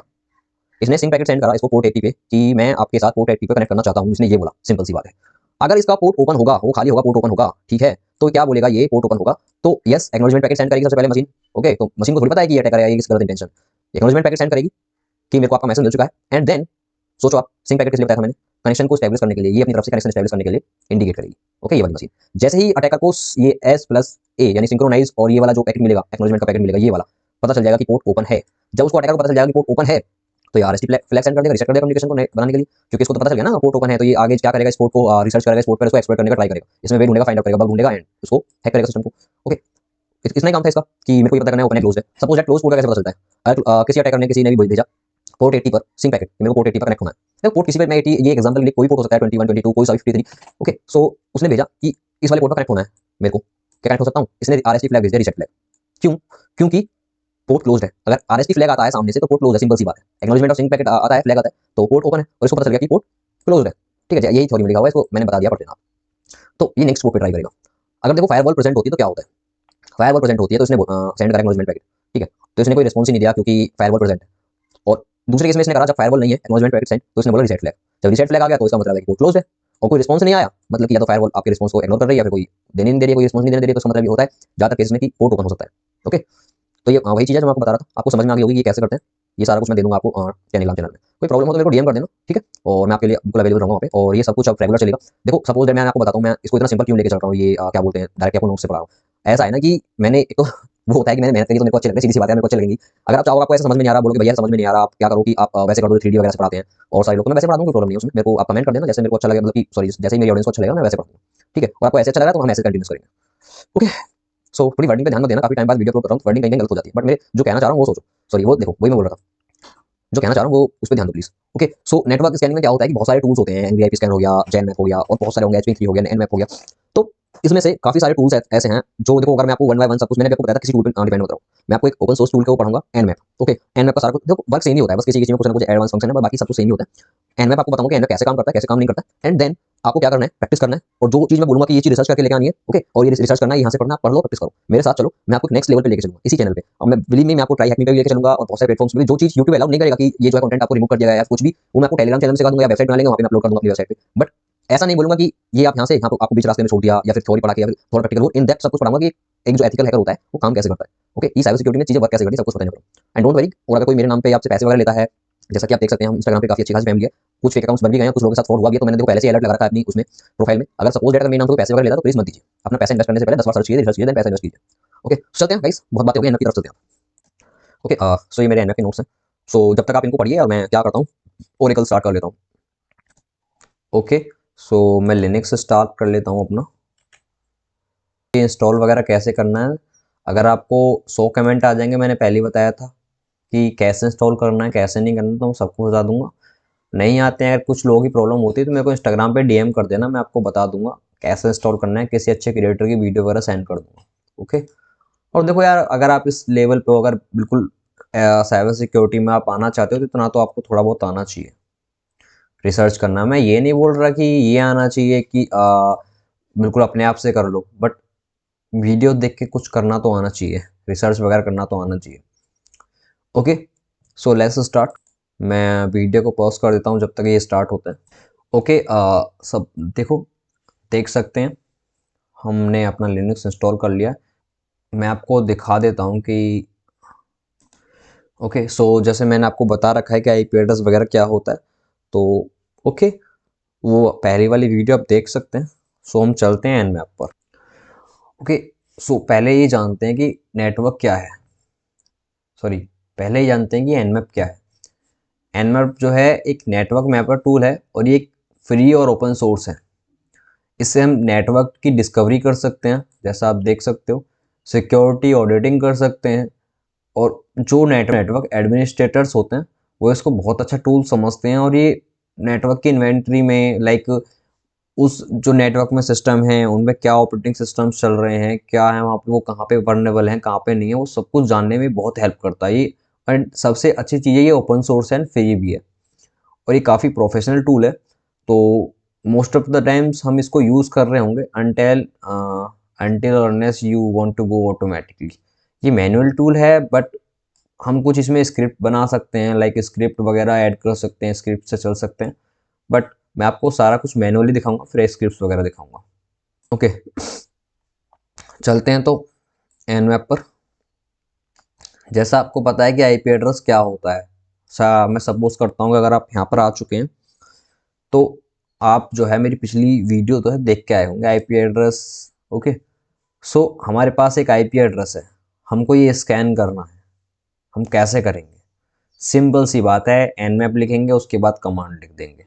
इसने सिंक पैकेट सेंड करा इसको पोर्ट 80 पे कि मैं आपके साथ पोर्ट 80 पे कनेक्ट करना चाहता हूं। इसने ये बोला, सिंपल सी बात है। अगर इसका पोर्ट ओपन होगा, वो खाली होगा, पोर्ट ओपन होगा, ठीक है, तो क्या बोलेगा ये पोर्ट ओपन होगा तो यस एक्नॉलेजमेंट पैकेट सेंड करेगी सबसे पहले मशीन। ओके, तो मशीन को थोड़ी पता है कि ये अटैकर है, ये किस गलत इंटेंशन, एक्नॉलेजमेंट पैकेट सेंड करेगी कि मेरे को आपका मैसेज मिल चुका है। एंड देन सोचो आप सिंक पैकेट किस लिए बताया था मैंने, कनेक्शन को एस्टैब्लिश करने के लिए, ये अपनी तरफ से कनेक्शन एस्टैब्लिश करने के लिए इंडिकेट करेगी। ओके, ये वाली मशीन जैसे ही अटैकर को ये S+A यानी सिंक्रोनाइज और ये वाला जो पैकेट मिलेगा, एक्नॉलेजमेंट का पैकेट मिलेगा, ये वाला पता चल जाएगा कि पोर्ट ओपन है। जब उसको अटैकर को पता चल जाएगा कि पोर्ट ओपन है तो ये RST फ्लैग सेंड कर देगा, रिसेट कर देगा कम्युनिकेशन को बनाने के लिए, क्योंकि इसको तो पता चल गया ना पोर्ट ओपन है। तो ये आगे क्या करेगा, इस पोर्ट को रिसर्च करेगा, इस पोर्ट पर इसको एक्सप्लोर करने का ट्राई करेगा, इसमें वे ढूंढेगा, फाइंड आउट करेगा, बग ढूंढेगा एंड उसको हैक करेगा सिस्टम को। ओके, इतना ही काम था इसका कि मेरे को ये पता करना है ओपन है क्लोज है। सपोज दैट क्लोज पोर्ट का कैसे पता चलता है, अगर किसी अटैकर ने किसी ने भी भेजा पोर्ट 80 पर सिंक पैकेट, मेरे को पोर्ट 80 पर कनेक्ट होना है। देखो पोर्ट किसी पर मैं 80, ये एग्जांपल के लिए कोई पोर्ट हो सकता है, 21, 22, कोई सा 53। ओके, सो उसने भेजा कि इस वाले पोर्ट पर कनेक्ट होना है मेरे को, क्या कनेक्ट हो सकता हूं? इसने RST फ्लैग भेज दिया, रीसेट फ्लैग। क्यों? क्योंकि पोर्ट क्लोज्ड है। अगर RST फ्लैग आता है सामने से तो पोर्ट क्लोज है, सिंपल सी बात है। एक्नॉलेजमेंट ऑफ सिंक पैकेट आता है, फ्लैग आता है तो पोर्ट ओपन है और इसको पता चल गया कि पोर्ट क्लोज्ड है। ठीक है, यही थ्योरी में लिखा हुआ है, इसको मैंने बता दिया, पढ़ लेना। तो ये नेक्स्ट पोर्ट पे ट्राई करेगा। अगर देखो फायरवॉल प्रेजेंट होती है तो क्या होता है, फायरवॉल प्रेजेंट होती है तो इसने सेंड करा एक्नॉलेजमेंट पैकेट, ठीक है, तो इसने कोई रिस्पॉन्स ही नहीं दिया क्योंकि फायरवॉल प्रेजेंट है। और दूसरे केस में इसने करा जब फायरवॉल नहीं है, एक्नॉलेजमेंट पैकेट सेंड, तो इसने बोला रीसेट फ्लैग। जब रीसेट फ्लैग आ गया तो इसका मतलब है कि पोर्ट क्लोज्ड है। और कोई रिस्पॉन्स नहीं आया मतलब कि या तो फायरवॉल आपके रिस्पॉन्स को इग्नोर कर रही है या फिर कोई देने नहीं दे रही है, कोई रिस्पॉन्स नहीं देने दे रही है, तो इसका मतलब ये होता है ज्यादा केस में कि पोर्ट ओपन हो सकता है। ओके, तो ये वही चीज़ है जो मैं आपको बता रहा था, आपको समझ में आ गई होगी ये कैसे करते हैं। ये सारा कुछ मैं दे दूंगा आपको टेलीग्राम चैनल में। कोई प्रॉब्लम हो तो मेरे को DM कर देना, ठीक है, और मैं आपके लिए बिल्कुल अवेलेबल रहूंगा वहाँ पे, और ये सब कुछ अब रेगुलर चलेगा। देखो सपोज मैं आपको बताता हूँ, मैं इसको इतना सिंपल क्यों लेके चल रहा हूँ, ये क्या बोलते हैं, डायरेक्ट आपको नोट से पढ़ा रहा हूँ। ऐसा है ना कि मैंने एक तो वो होता है कि मैंने मेहनत करी तो मेरे को अच्छी लग रही है, सीधी सी बात है, मेरे को अच्छी लगेंगी। अगर आप चाहो, आपको ऐसा समझ में नहीं आ रहा, बोलोगे भैया समझ में नहीं आ रहा, आप क्या करो कि आप वैसे कर दो, 3D वगैरह से पढ़ाते हैं और सारे लोग, तो मैं वैसे पढ़ा दूंगा, कोई प्रॉब्लम नहीं है उसमें। मेरे को आप कमेंट कर देना जैसे मेरे को अच्छा लगे, मतलब कि सॉरी जैसे ही मेरी ऑडियंस को अच्छा लगेगा मैं वैसे पढ़ा दूंगा, ठीक है। और आपको ऐसे अच्छा लगा तो हम ऐसे कंटिन्यू करेंगे। ओके, सो थोड़ी वर्डिंग पे ध्यान मत देना, काफी टाइम बाद वीडियो अपलोड कर रहा हूँ, वर्डिंग कहीं गलत हो जाती है, बट मैं जो कहना चाह रहा हूँ वो सोचो, सॉरी वो देखो वही मैं बोल रहा था, जो कहना चाह रहा हूँ वो उस पर ध्यान दो please. Okay, so network scanning में क्या होता है कि बहुत सारे टूल्स होते हैं, NVIP स्कैन हो गया, जैनमैप हो गया, और बहुत सारे होंगे, HP3 हो गया, Nmap हो गया। तो इसमें से काफी सारे टूल्स ऐसे हैं जो देखो, अगर मैं आपको वन बाय वन सब कुछ, मैंने आपको बताया था किसी टूल पर डिपेंड होता हूँ, मैं आपको एक ओपन सोर्स टूल के ऊपर पढ़ाऊंगा, Nmap। ओके, Nmap का सारा कुछ देखो वर्क सेम ही होता है, बस किसी में कुछ ना कुछ एडवांस फंक्शन है, पर बाकी सब कुछ सेम ही होता है। Nmap आपको बताऊंगा कि Nmap कैसे काम करता है, कैसे काम नहीं करता है, एंड देन आपको क्या करना है, प्रैक्टिस करना है। और जो चीज मैं बोलूंगा कि ये चीज रिसर्च करके लेके आनी है, ओके, और ये रिसर्च करना है, यहाँ से पढ़ना, पढ़ लो, प्रैक्टिस करो, मेरे साथ चलो, मैं आपको नेक्स्ट लेवल पे लेके चलूंगा इसी चैनल पे। और मैं बिलीव मी, मैं आपको ट्राई हैक मी पे भी लेके चलूंगा, और बहुत सारे प्लेटफॉर्म्स पे भी। जो चीज YouTube अलाउ नहीं करेगा कि ये जो कंटेंट आपको रिमूव कर दिया गया है कुछ भी, वो मैं आपको टेलीग्राम चैनल में सिखा दूंगा या वेबसाइट बना लेंगे, वहाँ पे मैं अपलोड कर दूंगा अपनी वेबसाइट पे। बट ऐसा नहीं बोलूंगा कि ये आप यहाँ से यहाँ आपको बीच रास्ते में छोड़ दिया, या फिर थ्योरी पढ़ा के, या फिर थोड़ा प्रैक्टिकल हो, इन डेप्थ सब कुछ पढ़ाऊंगा कि एक जो एथिकल हैकर होता है वो काम कैसे करता है। ओके, ये साइबर सिक्योरिटी में चीजें वर्क कैसे करती है, सब कुछ बताने को। एंड डोंट वरी, और अगर कोई मेरे नाम पे आपसे पैसे वगैरह लेता है, जैसा कि आप देख सकते हैं, हम इंस्टाग्राम पे काफी अच्छी खासी फैमिली है, कुछ फेक अकाउंट्स बन भी गए हैं, कुछ लोगों के साथ फ्रॉड हुआ भी है, तो मैंने देखो पहले से अलर्ट लगा रखा है अपनी उसमें प्रोफाइल में। अगर सपोज डेट अगर मेरे नाम पे पैसे वगैरह लेता तो प्लीज मत दीजिए, अपना पैसा इन्वेस्ट करने से पहले 10 बार सर्च कीजिए, रिसर्च कीजिए, देन पैसा इन्वेस्ट कीजिए। ओके, चलते हैं गाइस, बहुत बातें हो गई, एनएफ की तरफ चलते हैं। ओके, सो ये मेरे एनएफ के नोट्स हैं। सो जब तक आप इनको पढ़िए, और मैं क्या करता हूँ, ओरेकल स्टार्ट कर लेता हूँ। ओके, सो मैं लिनक्स स्टार्ट कर लेता हूँ अपना। इंस्टॉल वगैरह कैसे करना है, अगर आपको 100 कमेंट आ जाएंगे, मैंने पहले ही बताया था कि कैसे इंस्टॉल करना है कैसे नहीं करना, तो मैं सबको बता दूंगा। नहीं आते हैं, अगर कुछ लोगों की प्रॉब्लम होती है तो मेरे को इंस्टाग्राम पे DM कर देना, मैं आपको बता दूंगा कैसे इंस्टॉल करना है, किसी अच्छे क्रिएटर की वीडियो वगैरह सेंड कर दूंगा। ओके, और देखो यार, अगर आप इस लेवल पे हो, अगर बिल्कुल साइबर सिक्योरिटी में आप आना चाहते हो, तो इतना तो आपको थोड़ा बहुत आना चाहिए, रिसर्च करना। मैं ये नहीं बोल रहा कि ये आना चाहिए कि बिल्कुल अपने आप से कर लो, बट वीडियो देख के कुछ करना तो आना चाहिए, रिसर्च वगैरह करना तो आना चाहिए। Okay, so let's start. मैं वीडियो को पॉज कर देता हूँ जब तक ये स्टार्ट होता है। ओके, सब देखो, देख सकते हैं हमने अपना लिनक्स इंस्टॉल कर लिया। मैं आपको दिखा देता हूँ कि ओके, सो जैसे मैंने आपको बता रखा है कि IP एड्रेस वगैरह क्या होता है, तो ओके, वो पहली वाली वीडियो आप देख सकते हैं। सो हम चलते हैं Nmap पर। ओके, सो पहले ये जानते हैं कि नेटवर्क क्या है, सॉरी पहले ही जानते हैं कि Nmap क्या है। Nmap जो है एक नेटवर्क मैपर टूल है, और ये एक फ्री और ओपन सोर्स है। इससे हम नेटवर्क की डिस्कवरी कर सकते हैं, जैसा आप देख सकते हो, सिक्योरिटी ऑडिटिंग कर सकते हैं, और जो नेटवर्क एडमिनिस्ट्रेटर्स होते हैं वो इसको बहुत अच्छा टूल समझते हैं, और ये नेटवर्क की इन्वेंट्री में लाइक उस जो नेटवर्क में सिस्टम है उनमें क्या ऑपरेटिंग सिस्टम्स चल रहे हैं, क्या है वहाँ पे, वो कहाँ पे वर्नेबल हैं, कहाँ पे नहीं है, वो सब कुछ जानने में बहुत हेल्प करता है ये। एंड सबसे अच्छी चीज़ है ये ओपन सोर्स है एंड फ्री भी है, और ये काफ़ी प्रोफेशनल टूल है। तो मोस्ट ऑफ द टाइम्स हम इसको यूज़ कर रहे होंगे until unless you want to go automatically. ये मैनुअल टूल है, बट हम कुछ इसमें स्क्रिप्ट बना सकते हैं, लाइक स्क्रिप्ट वगैरह ऐड कर सकते हैं, स्क्रिप्ट से चल सकते हैं। बट मैं आपको सारा कुछ मैनुअली दिखाऊंगा, फिर स्क्रिप्ट वगैरह दिखाऊंगा। ओके, चलते हैं तो एनवेब पर। जैसा आपको पता है कि आईपी एड्रेस क्या होता है, मैं सपोज करता हूँ कि अगर आप यहाँ पर आ चुके हैं तो आप जो है मेरी पिछली वीडियो तो है देख के आए होंगे आईपी एड्रेस। ओके, सो हमारे पास एक आईपी एड्रेस है, हमको ये स्कैन करना है। हम कैसे करेंगे? सिंपल सी बात है, एनमैप लिखेंगे, उसके बाद कमांड लिख देंगे।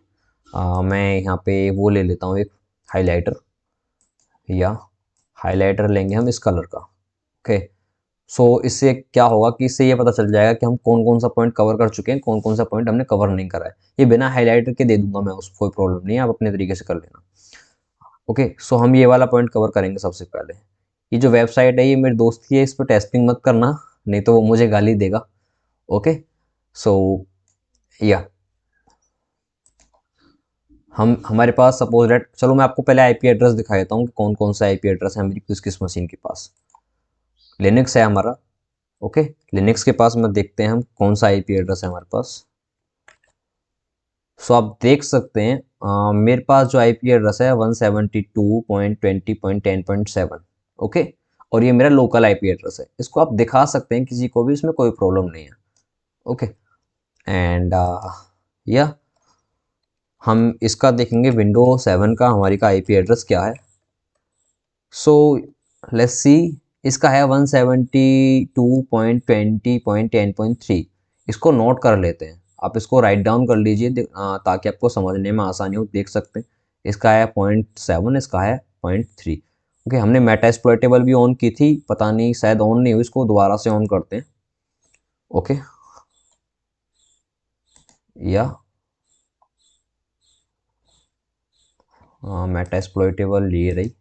मैं यहाँ पे वो ले लेता हूँ एक हाइलाइटर, या हाइलाइटर लेंगे हम इस कलर का। ओके, सो इससे क्या होगा कि इससे ये पता चल जाएगा कि हम कौन कौन सा पॉइंट कवर कर चुके हैं, कौन कौन सा पॉइंट हमने कवर नहीं करा है। ये बिना हाइलाइटर के दे दूंगा मैं, उस कोई प्रॉब्लम नहीं है, आप अपने तरीके से कर लेना। ओके, सो हम ये वाला पॉइंट कवर करेंगे सबसे पहले। ये जो वेबसाइट है ये मेरे दोस्त की है, इस पर टेस्टिंग मत करना, नहीं तो वो मुझे गाली देगा। ओके, सो या हमारे पास सपोज डेट, चलो मैं आपको पहले आईपी एड्रेस दिखा देता हूँ कि कौन कौन सा आईपी एड्रेस है मेरी किस किस मशीन के पास। लिनक्स है हमारा। ओके, लिनक्स के पास में देखते हैं हम कौन सा आईपी एड्रेस है हमारे पास। सो आप देख सकते हैं मेरे पास जो आईपी एड्रेस है 172.20.10.7। ओके, और ये मेरा लोकल आईपी एड्रेस है, इसको आप दिखा सकते हैं किसी को भी, इसमें कोई प्रॉब्लम नहीं है। ओके, एंड या हम इसका देखेंगे विंडोज 7 का हमारी का आईपी एड्रेस क्या है। सो लेट्स सी, इसका है 172.20.10.3। इसको नोट कर लेते हैं, आप इसको राइट डाउन कर लीजिए ताकि आपको समझने में आसानी हो। देख सकते हैं इसका है 0.7, इसका है 0.3। ओके, हमने मेटा एक्सप्लॉइटेबल भी ऑन की थी, पता नहीं शायद ऑन नहीं हुई, इसको दोबारा से ऑन करते हैं। ओके, या मेटा एक्सप्लॉइटेबल ये रही।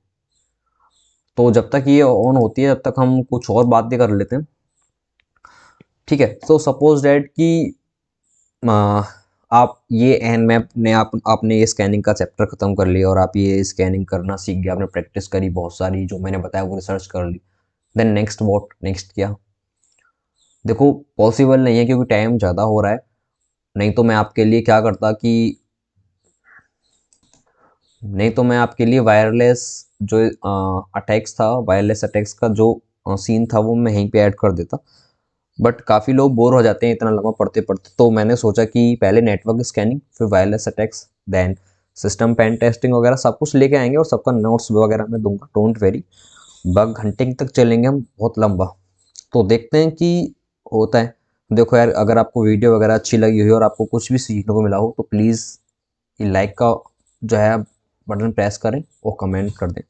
तो जब तक ये ऑन होती है तब तक हम कुछ और बातें कर लेते हैं। ठीक है, तो सपोज डैट कि आप ये एन मैप ने आपने ये स्कैनिंग का चैप्टर खत्म कर लिया और आप ये स्कैनिंग करना सीख गए, आपने प्रैक्टिस करी बहुत सारी, जो मैंने बताया वो रिसर्च कर ली। देन नेक्स्ट व्हाट, नेक्स्ट क्या? देखो पॉसिबल नहीं है क्योंकि टाइम ज़्यादा हो रहा है, नहीं तो मैं आपके लिए क्या करता कि नहीं तो मैं आपके लिए वायरलेस जो अटैक्स था, वायरलेस अटैक्स का जो सीन था वो मैं यहीं पे ऐड कर देता। बट काफ़ी लोग बोर हो जाते हैं इतना लंबा पढ़ते पढ़ते, तो मैंने सोचा कि पहले नेटवर्क स्कैनिंग, फिर wireless attacks, then system pen testing वगैरह सब कुछ लेके आएंगे, और सबका नोट्स वगैरह मैं दूंगा, डोंट वेरी। बग हंटिंग तक चलेंगे हम बहुत लंबा। तो देखते हैं कि होता है। देखो यार, अगर आपको वीडियो वगैरह अच्छी लगी हुई और आपको कुछ भी सीखने को मिला हो तो प्लीज़ ये लाइक का जो है बटन प्रेस करें और कमेंट कर दें।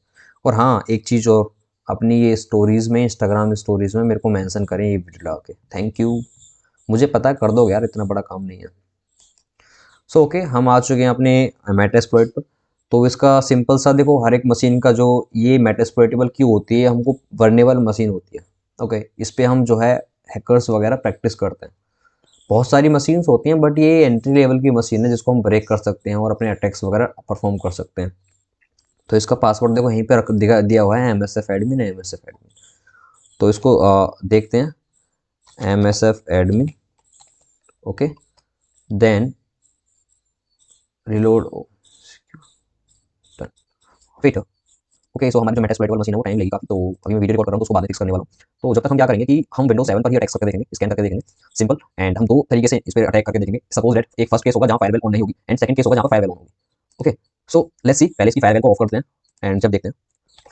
और हाँ, एक चीज़ और, अपनी ये स्टोरीज़ में, इंस्टाग्राम स्टोरीज़ में मेरे को मेंशन करें ये वीडियो लगा के। थैंक यू, मुझे पता है कर दोगे यार, इतना बड़ा काम नहीं है। सो ओके, हम आ चुके हैं अपने मेटास्प्लॉइट पर। तो इसका सिंपल सा देखो, हर एक मशीन का जो ये मेटास्प्लॉइटेबल क्यों होती है, हमको वर्नेबल मशीन होती है। ओके, इस पर हम जो है हैकर्स वगैरह प्रैक्टिस करते हैं। बहुत सारी मशीन्स होती हैं, बट ये एंट्री लेवल की मशीन है जिसको हम ब्रेक कर सकते हैं और अपने अटैक्स वगैरह परफॉर्म कर सकते हैं। तो इसका पासवर्ड देखो यहीं पे रख दिया हुआ है, MSF एडमिन है, MSF एडमिन। तो इसको देखते हैं, MSF admin. Okay, then reload, wait. Okay, so हमारी जो मेटास्प्लॉइटेबल मशीन है वो टाइम लेगी काफी, तो अभी मैं वीडियो रिकॉर्ड कर रहा हूँ तो उसको बाद में फिक्स करने वाला हूँ। तो जब तक हम क्या करेंगे कि हम विंडोज 7 पर ही अटैक करके देखेंगे, स्कैन करके देखेंगे, सिंपल। एंड हम दो तरीके से इस पर अटैक करके देखेंगे। सपोज दैट एक फर्स्ट केस होगा जहाँ फायरवॉल ऑन नहीं होगी, एंड सेकंड केस होगा जहाँ पर फायरवॉल ऑन होगी। ओके, सो लेट्स सी, पहले इसकी फायरवॉल को ऑफ करते हैं एंड जब देखते हैं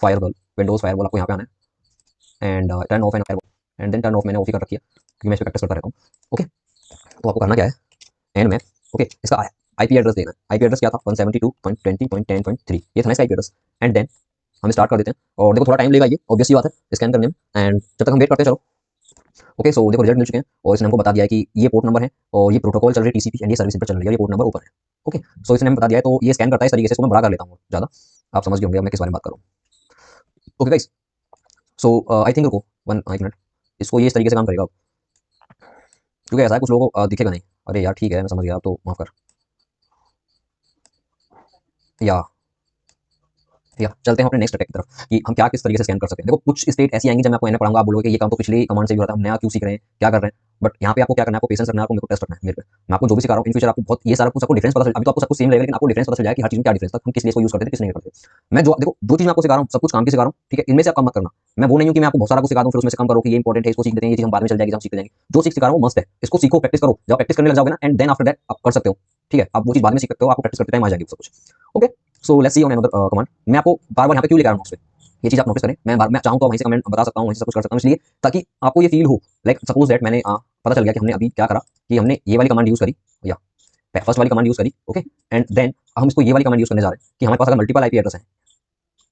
फायरवॉल, विंडोज फायरवॉल आपको यहाँ पे आना है and turn off and firewall, and then turn off मैंने ऑफ ही कर रखी है क्योंकि मैं इस पर प्रैक्टिस करता रहता हूँ। ओके, तो आपको करना क्या है, एंड में ओके इसका आईपी एड्रेस देना है। आईपी एड्रेस क्या था, 172.20.10.3, ये था ना इसका आईपी एड्रेस। एंड देन हम स्टार्ट कर देते हैं, और देखो थोड़ा टाइम लेगा ये, ऑब्वियसली बात है स्कैन करने में। एंड जब तक हम वेट करते हैं, चलो ओके, सो देखो रिजल्ट मिल चुके हैं और इसने हमको बता दिया है कि ये पोर्ट नंबर है और ये प्रोटोकॉल चल रही है टीसीपी एंड ये सर्विस पर चल रही है और ये पोर्ट नंबर ओपन है। ओके, सो इसने हमें बता दिया है, तो ये स्कैन करता है इस तरीके से। इसको मैं बड़ा कर लेता हूँ ज़्यादा, आप समझ गए होंगे अब मैं किस बारे में बात कर रहा हूँ। Okay guys, so I think रुको एक मिनट, इसको ये इस तरीके से काम करेगा अब, क्योंकि ऐसा है कुछ लोगों को दिखेगा नहीं। अरे यार ठीक है, मैं समझ गया, अब तो माफ कर। या चलते हैं अपने नेक्स्ट अटैक की तरफ कि हम क्या किस तरीके से स्कैन कर सकते हैं। देखो कुछ स्टेट ऐसी आएंगी जब मैं आपको एनए पढ़ाऊंगा, आप बोलोगे कि ये काम तो पिछले कमांड से भी हो रहा था, हम नया क्यों सीख रहे हैं, क्या कर रहे हैं। बट यहाँ पे आपको क्या करना है, आपको पेशेंस रखना है, आपको मेरे को टेस्ट रखना है मेरे पे। मैं आपको जो भी सिखा रहा हूँ इन फ्यूचर आपको बहुत ये सारा कुछ आपको डिफरेंस पता चल, अभी तो आपको सब कुछ सेम लगेगा, लेकिन आपको डिफरेंस पता चल जाएगा कि हर चीज में क्या डिफरेंस था, हम किस लिए इसको यूज करते थे, किस नहीं करते थे। मैं जो देखो जो चीज मैं आपको सिखा रहा हूँ सब कुछ काम की सिखा रहा हूँ, ठीक है, इनमें से आप कम मत करना। मैं वो नहीं हूँ कि मैं आपको बहुत सारा कुछ सिखा दूँ फिर उसमें से कम करो कि ये इंपॉर्टेंट है, इसको सीख देते हैं, ये चीज हम बाद में चल जाएगी, हम सीख जाएंगे। जो सीख सिखा रहा हूँ मस्त है, इसको सीखो, प्रैक्टिस करो, जब प्रैक्टिस करने लग जाओगे ना एंड देन आफ्टर दैट आप कर सकते हो। ठीक है, आप वो चीज बाद में सीख सकते हो, आपको प्रैक्टिस करते टाइम आ जाएगी सब कुछ। Okay, so let's see on another command. मैं आपको बार बार यहाँ पे क्यों लेकर आ रहा हूँ उस पे, ये चीज आप नोटिस करें। मैं चाहूँ तो वहीं से कमेंट बता सकता हूँ, वहीं से सब कुछ कर सकता हूँ, इसलिए ताकि आपको ये फील हो। लाइक सपोज दैट मैंने पता चल गया कि हमने अभी क्या करा कि हमने ये वाली कमांड यूज करी या फर्स्ट वाली कमांड यूज करी। ओके, एंड देन हम इसको ये वाली कमांड यूज करने जा रहे हैं कि हमारे पास अगर मल्टीपल आईपी एड्रेस है।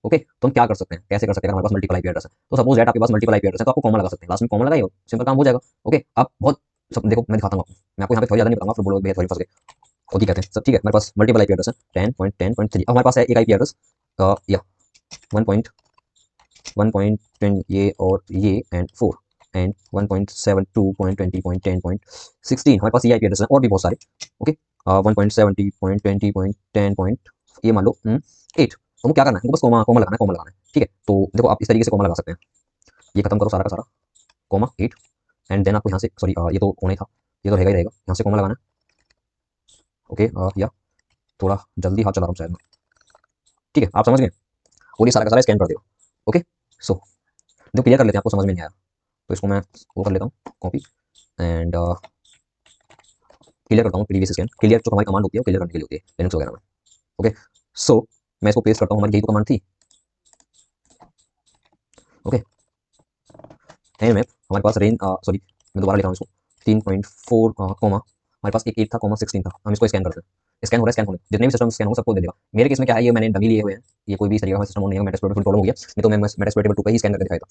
ओके, तो हम क्या कर सकते हैं, कैसे कर सकते हैं अगर हमारे पास मल्टीपल आईपी एड्रेस है। तो सपोज दैट आपके पास मल्टीपल आईपी एड्रेस है तो आपको कॉमा लगा सकते हैं, लास्ट में कॉमा लगाइए, सिंपल काम हो जाएगा। ओके, आप बहुत सब देखो मैं दिखाता हूँ आपको, मैं आपको यहाँ पे थोड़ी ज्यादा नहीं बताऊंगा, फिर बोलोगे भैया थोड़ी फंस गए, खुद ही कहते हैं सब। ठीक है, मेरे पास मल्टीपल आईपी एड्रेस है 10.10.3। अब हमारे पास है एक आईपी एड्रेस या 1.1 ये और ये एंड 4 एंड 1.72.20.10.16 हमारे पास ये आईपी एड्रेस है और भी बहुत सारे। ओके, 1.70.20.10. ये मान लो 8। तो क्या करना है, बस कोमा कोमा लगाना है, कोमा लगाना है। ठीक है, तो देखो आप इस तरीके से कोमा लगा सकते हैं। ये खत्म करो सारा का सारा, कोमा 8 एंड देन आपको यहाँ से सॉरी ये तो होना ही था, ये तो रहेगा ही रहेगा, यहाँ से कोमा लगाना है। ओके, या थोड़ा जल्दी हाथ चला रहा हूँ शायद मैं। ठीक है, आप समझ गए, और ये सारा का सारा स्कैन कर दियो। ओके, सो जो क्लियर कर लेते हैं, आपको समझ में नहीं आया तो इसको मैं वो कर लेता हूँ कॉपी एंड क्लियर करता हूँ। प्रीवियस स्कैन क्लियर जो हमारी कमांड होती है वो क्लियर करने के लिए होती है लिनक्स वगैरह में। ओके, सो मैं इसको पेस्ट करता हूँ, हमारी यही तो कमांड थी। ओके, एनमैप हमारे पास रेंज सॉरी मैं दोबारा लिखा हूँ इसको 3.4 कोमा, हमारे पास एक 8 था कोमा 16 था। हम इसको स्कैन करते हैं, स्कैन हो रहा है, स्कैन होने जितने भी सिस्टम स्कैन हो सबको दे देगा। मेरे केस में क्या है, ये मैंने डमी लिए हुए हैं, ये कोई भी इस तरीके का सिस्टम नहीं है, मेटास्प्लोइटर प्रॉब्लम हो गया, नहीं तो मैं मेटास्प्लोइटर 2 पे ही स्कैन करके दिखाया था।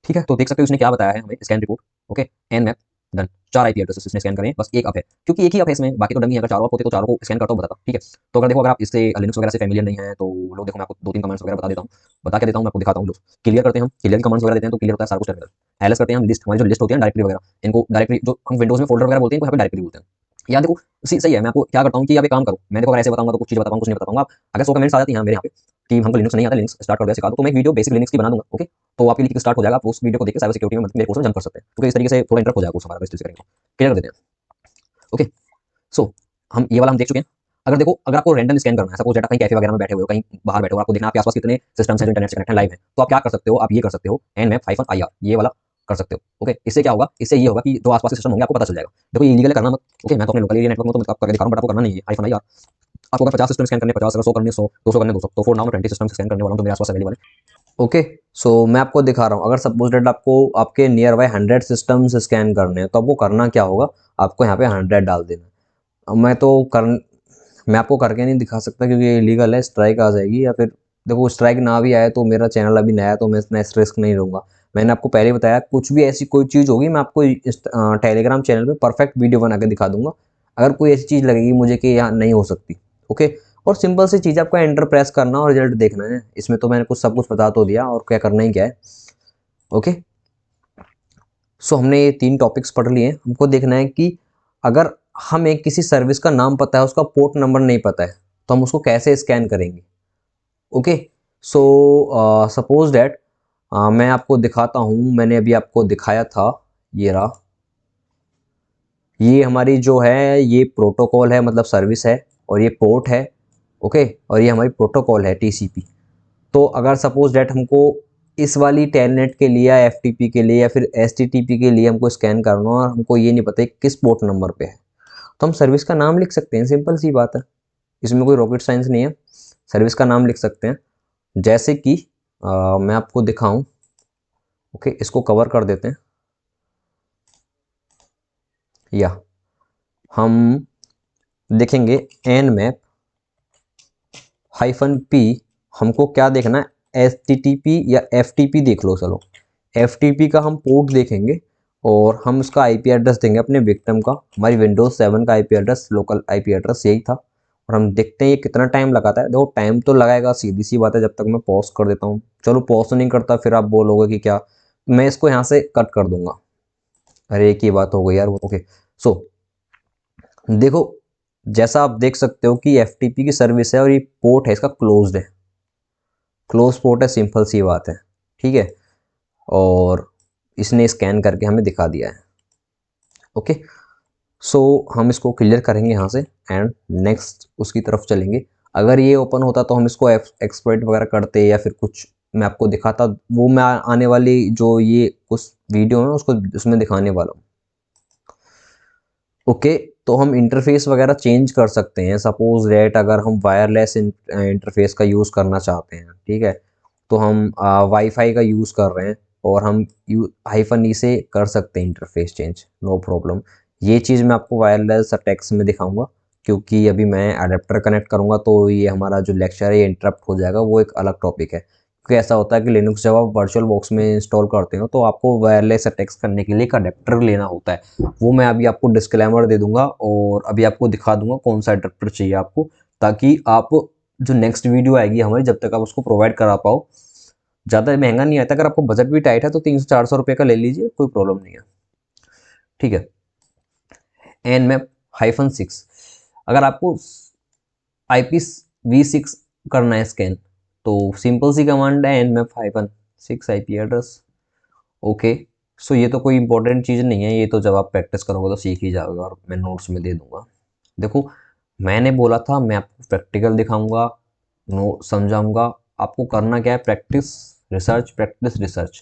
ठीक है, तो देख सकते हो इसने क्या बताया है हमें, scan report. Okay, Nmap done, 4 IP addresses इसने स्कैन करें, बस एक अप है क्योंकि एक ही अप है इसमें, बाकी तो डमी है। अगर चारों अप होते तो चारों को स्कैन करता हूँ बताता। ठीक है, तो अगर देखो अगर आप इससे लिनक्स वगैरह से फैमिलियर नहीं है तो लोग देखो मैं आपको 2-3 कमांड्स वगैरह बता देता हूँ, बता के देता हूँ, मैं आपको दिखाता हूँ। क्लियर करते हैं हम, क्लियर की कमांड्स वगैरह देते हैं तो क्लियर होता है सारा कुछ टर्मिनल। एलएस करते हैं हम, लिस्ट हमारी जो लिस्ट होती है डायरेक्टरी वगैरह, इनको डायरेक्टरी जो हम विंडोज में फोल्डर वगैरह बोलते हैं इनको यहाँ पे डायरेक्टरी बोलते हैं। या देखो सही है, मैं आपको क्या करता हूँ कि आप एक काम करो, मैं देखो अगर ऐसे बताऊंगा तो कुछ चीज बता पाऊंगा, कुछ नहीं बता पाऊंगा। आप अगर 100 कमेंट्स आ जाती हैं मेरे यहाँ पे कि हमको लिनक्स नहीं आता, लिनक्स स्टार्ट कर दिया सिखा दो, तो मैं एक वीडियो बेसिक लिनक्स की बना दूंगा। ओके, तो आपके लिए स्टार्ट हो जाएगा, आप उस वीडियो को देखकर साइबर सिक्योरिटी में मेरे कोर्स में जंप कर सकते हैं, क्योंकि इस तरीके से थोड़ा इंटरप्ट हो जाएगा कोर्स हमारा, इस तरीके से करेंगे क्लियर कर देते हैं। ओके, सो हम ये वाला हम देख चुके हैं। अगर देखो अगर आपको रैंडम स्कैन करना है, सपोज डेटा कहीं कैफे वगैरह में बैठे हुए हो, कहीं बाहर बैठे हो, आपको देखना आपके आसपास कितने सिस्टम्स हैं जो इंटरनेट से कनेक्ट है, लाइव है, तो आप क्या कर सकते हो, आप ये कर सकते हो nmap-ir ये वाला कर सकते हो। ओके, इससे क्या होगा, इससे ये होगा कि जो आसपास के सिस्टम होंगे आपको पता चल जाएगा। देखो ये इलीगल है, करना मत। ओके, मैं तो अपने लोकल एरिया नेटवर्क में तो आपको दिखा रहा हूं, बट आपको करना नहीं है -ir। आपको अगर 50 सिस्टम स्कैन करने 50, अगर 100 करने 100, 200 करने 200, तो फॉर नाउ मैं 20 सिस्टम स्कैन करने वाला हूं जो मेरे आसपास अवेलेबल है। ओके, सो मैं आपको दिखा रहा हूँ, अगर सपोज डेट आपको आपके नियर बाय 100 सिस्टम्स स्कैन करने हैं तो आपको करना क्या होगा, आपको यहाँ पे 100 डाल देना। अब मैं आपको करके नहीं दिखा सकता क्योंकि ये इलीगल है, स्ट्राइक आ जाएगी। या फिर देखो स्ट्राइक ना भी आए तो मेरा चैनल अभी नया है तो मैं इतना रिस्क नहीं लूँगा। मैंने आपको पहले बताया कुछ भी ऐसी कोई चीज़ होगी मैं आपको इस टेलीग्राम चैनल पे परफेक्ट वीडियो बना के दिखा दूंगा। अगर कोई ऐसी चीज़ लगेगी मुझे कि यहाँ नहीं हो सकती। ओके, और सिंपल सी चीज़, आपको एंटर प्रेस करना और रिजल्ट देखना है। इसमें तो मैंने कुछ सब कुछ बता तो दिया, और क्या करना ही क्या है। ओके, सो हमने ये 3 टॉपिक्स पढ़ लिए हैं। हमको देखना है कि अगर हमें किसी सर्विस का नाम पता है, उसका पोर्ट नंबर नहीं पता है, तो हम उसको कैसे स्कैन करेंगे। ओके, सो सपोज डैट मैं आपको दिखाता हूँ, मैंने अभी आपको दिखाया था, ये रहा, ये हमारी जो है ये प्रोटोकॉल है, मतलब सर्विस है, और ये पोर्ट है। ओके, और ये हमारी प्रोटोकॉल है टीसीपी। तो अगर सपोज डैट हमको इस वाली टेलनेट के लिए या एफटीपी के लिए या फिर एसटीटीपी के लिए हमको स्कैन करना हो और हमको ये नहीं पता किस पोर्ट नंबर पे है, तो हम सर्विस का नाम लिख सकते हैं, सिंपल सी बात है, इसमें कोई रॉकेट साइंस नहीं है। सर्विस का नाम लिख सकते हैं, जैसे कि मैं आपको दिखाऊं। ओके, इसको कवर कर देते हैं, या हम देखेंगे nmap -p। हमको क्या देखना है, एचटीटीपी या एफटीपी देख लो, चलो एफटीपी का हम पोर्ट देखेंगे और हम उसका आईपी एड्रेस देंगे अपने विक्टिम का। हमारी विंडोज़ 7 का IP address, local IP address यही था। और हम देखते हैं ये कितना टाइम लगाता है। देखो टाइम तो लगाएगा, सीधी सी बात है। जब तक मैं पॉज कर देता हूँ, चलो पॉज तो नहीं करता, फिर आप बोलोगे कि क्या, मैं इसको यहाँ से कट कर दूंगा। अरे एक ही बात हो गई यार। ओके, सो देखो, जैसा आप देख सकते हो कि एफटीपी की सर्विस है और ये पोर्ट है इसका क्लोज्ड है, क्लोज पोर्ट है, सिंपल सी बात है, ठीक है। और इसने स्कैन करके हमें दिखा दिया है। ओके, सो हम इसको क्लियर करेंगे यहाँ से एंड नेक्स्ट उसकी तरफ चलेंगे। अगर ये ओपन होता तो हम इसको एक्सप्लॉइट वगैरह करते या फिर कुछ मैं आपको दिखाता, वो मैं आने वाली जो ये कुछ वीडियो है उसको उसमें दिखाने वाला हूँ। ओके, तो हम इंटरफेस वगैरह चेंज कर सकते हैं। सपोज डेट अगर हम वायरलेस इंटरफेस का यूज़ करना चाहते हैं, ठीक है, तो हम वाईफाई का यूज़ कर रहे हैं और हम -e से कर सकते हैं इंटरफेस चेंज, नो प्रॉब्लम। ये चीज़ मैं आपको वायरलेस टेक्स्ट में दिखाऊंगा, क्योंकि अभी मैं अडेप्टर कनेक्ट करूंगा तो ये हमारा जो लेक्चर है ये इंटरप्ट हो जाएगा, वो एक अलग टॉपिक है। क्योंकि ऐसा होता है कि लिनक्स जब आप वर्चुअल बॉक्स में इंस्टॉल करते हो तो आपको वायरलेस अटैक्स करने के लिए एक अडेप्टर लेना होता है। वो मैं अभी आपको डिस्क्लेमर दे दूंगा और अभी आपको दिखा दूंगा कौन सा अडेप्टर चाहिए आपको, ताकि आप जो नेक्स्ट वीडियो आएगी हमारी, जब तक आप उसको प्रोवाइड करा पाओ। ज़्यादा महंगा नहीं आता, अगर आपको बजट भी टाइट है तो 300-400 रुपये का ले लीजिए, कोई प्रॉब्लम नहीं है, ठीक है। nmap-6, अगर आपको IPv6 करना है स्कैन तो सिंपल सी कमांड है nmap-6 आईपी एड्रेस। ओके, सो ये तो कोई इंपॉर्टेंट चीज़ नहीं है, ये तो जब आप प्रैक्टिस करोगे तो सीख ही जाओगे और मैं नोट्स में दे दूंगा। देखो मैंने बोला था मैं आपको प्रैक्टिकल दिखाऊंगा, नो समझाऊंगा। आपको करना क्या है, प्रैक्टिस रिसर्च, प्रैक्टिस रिसर्च।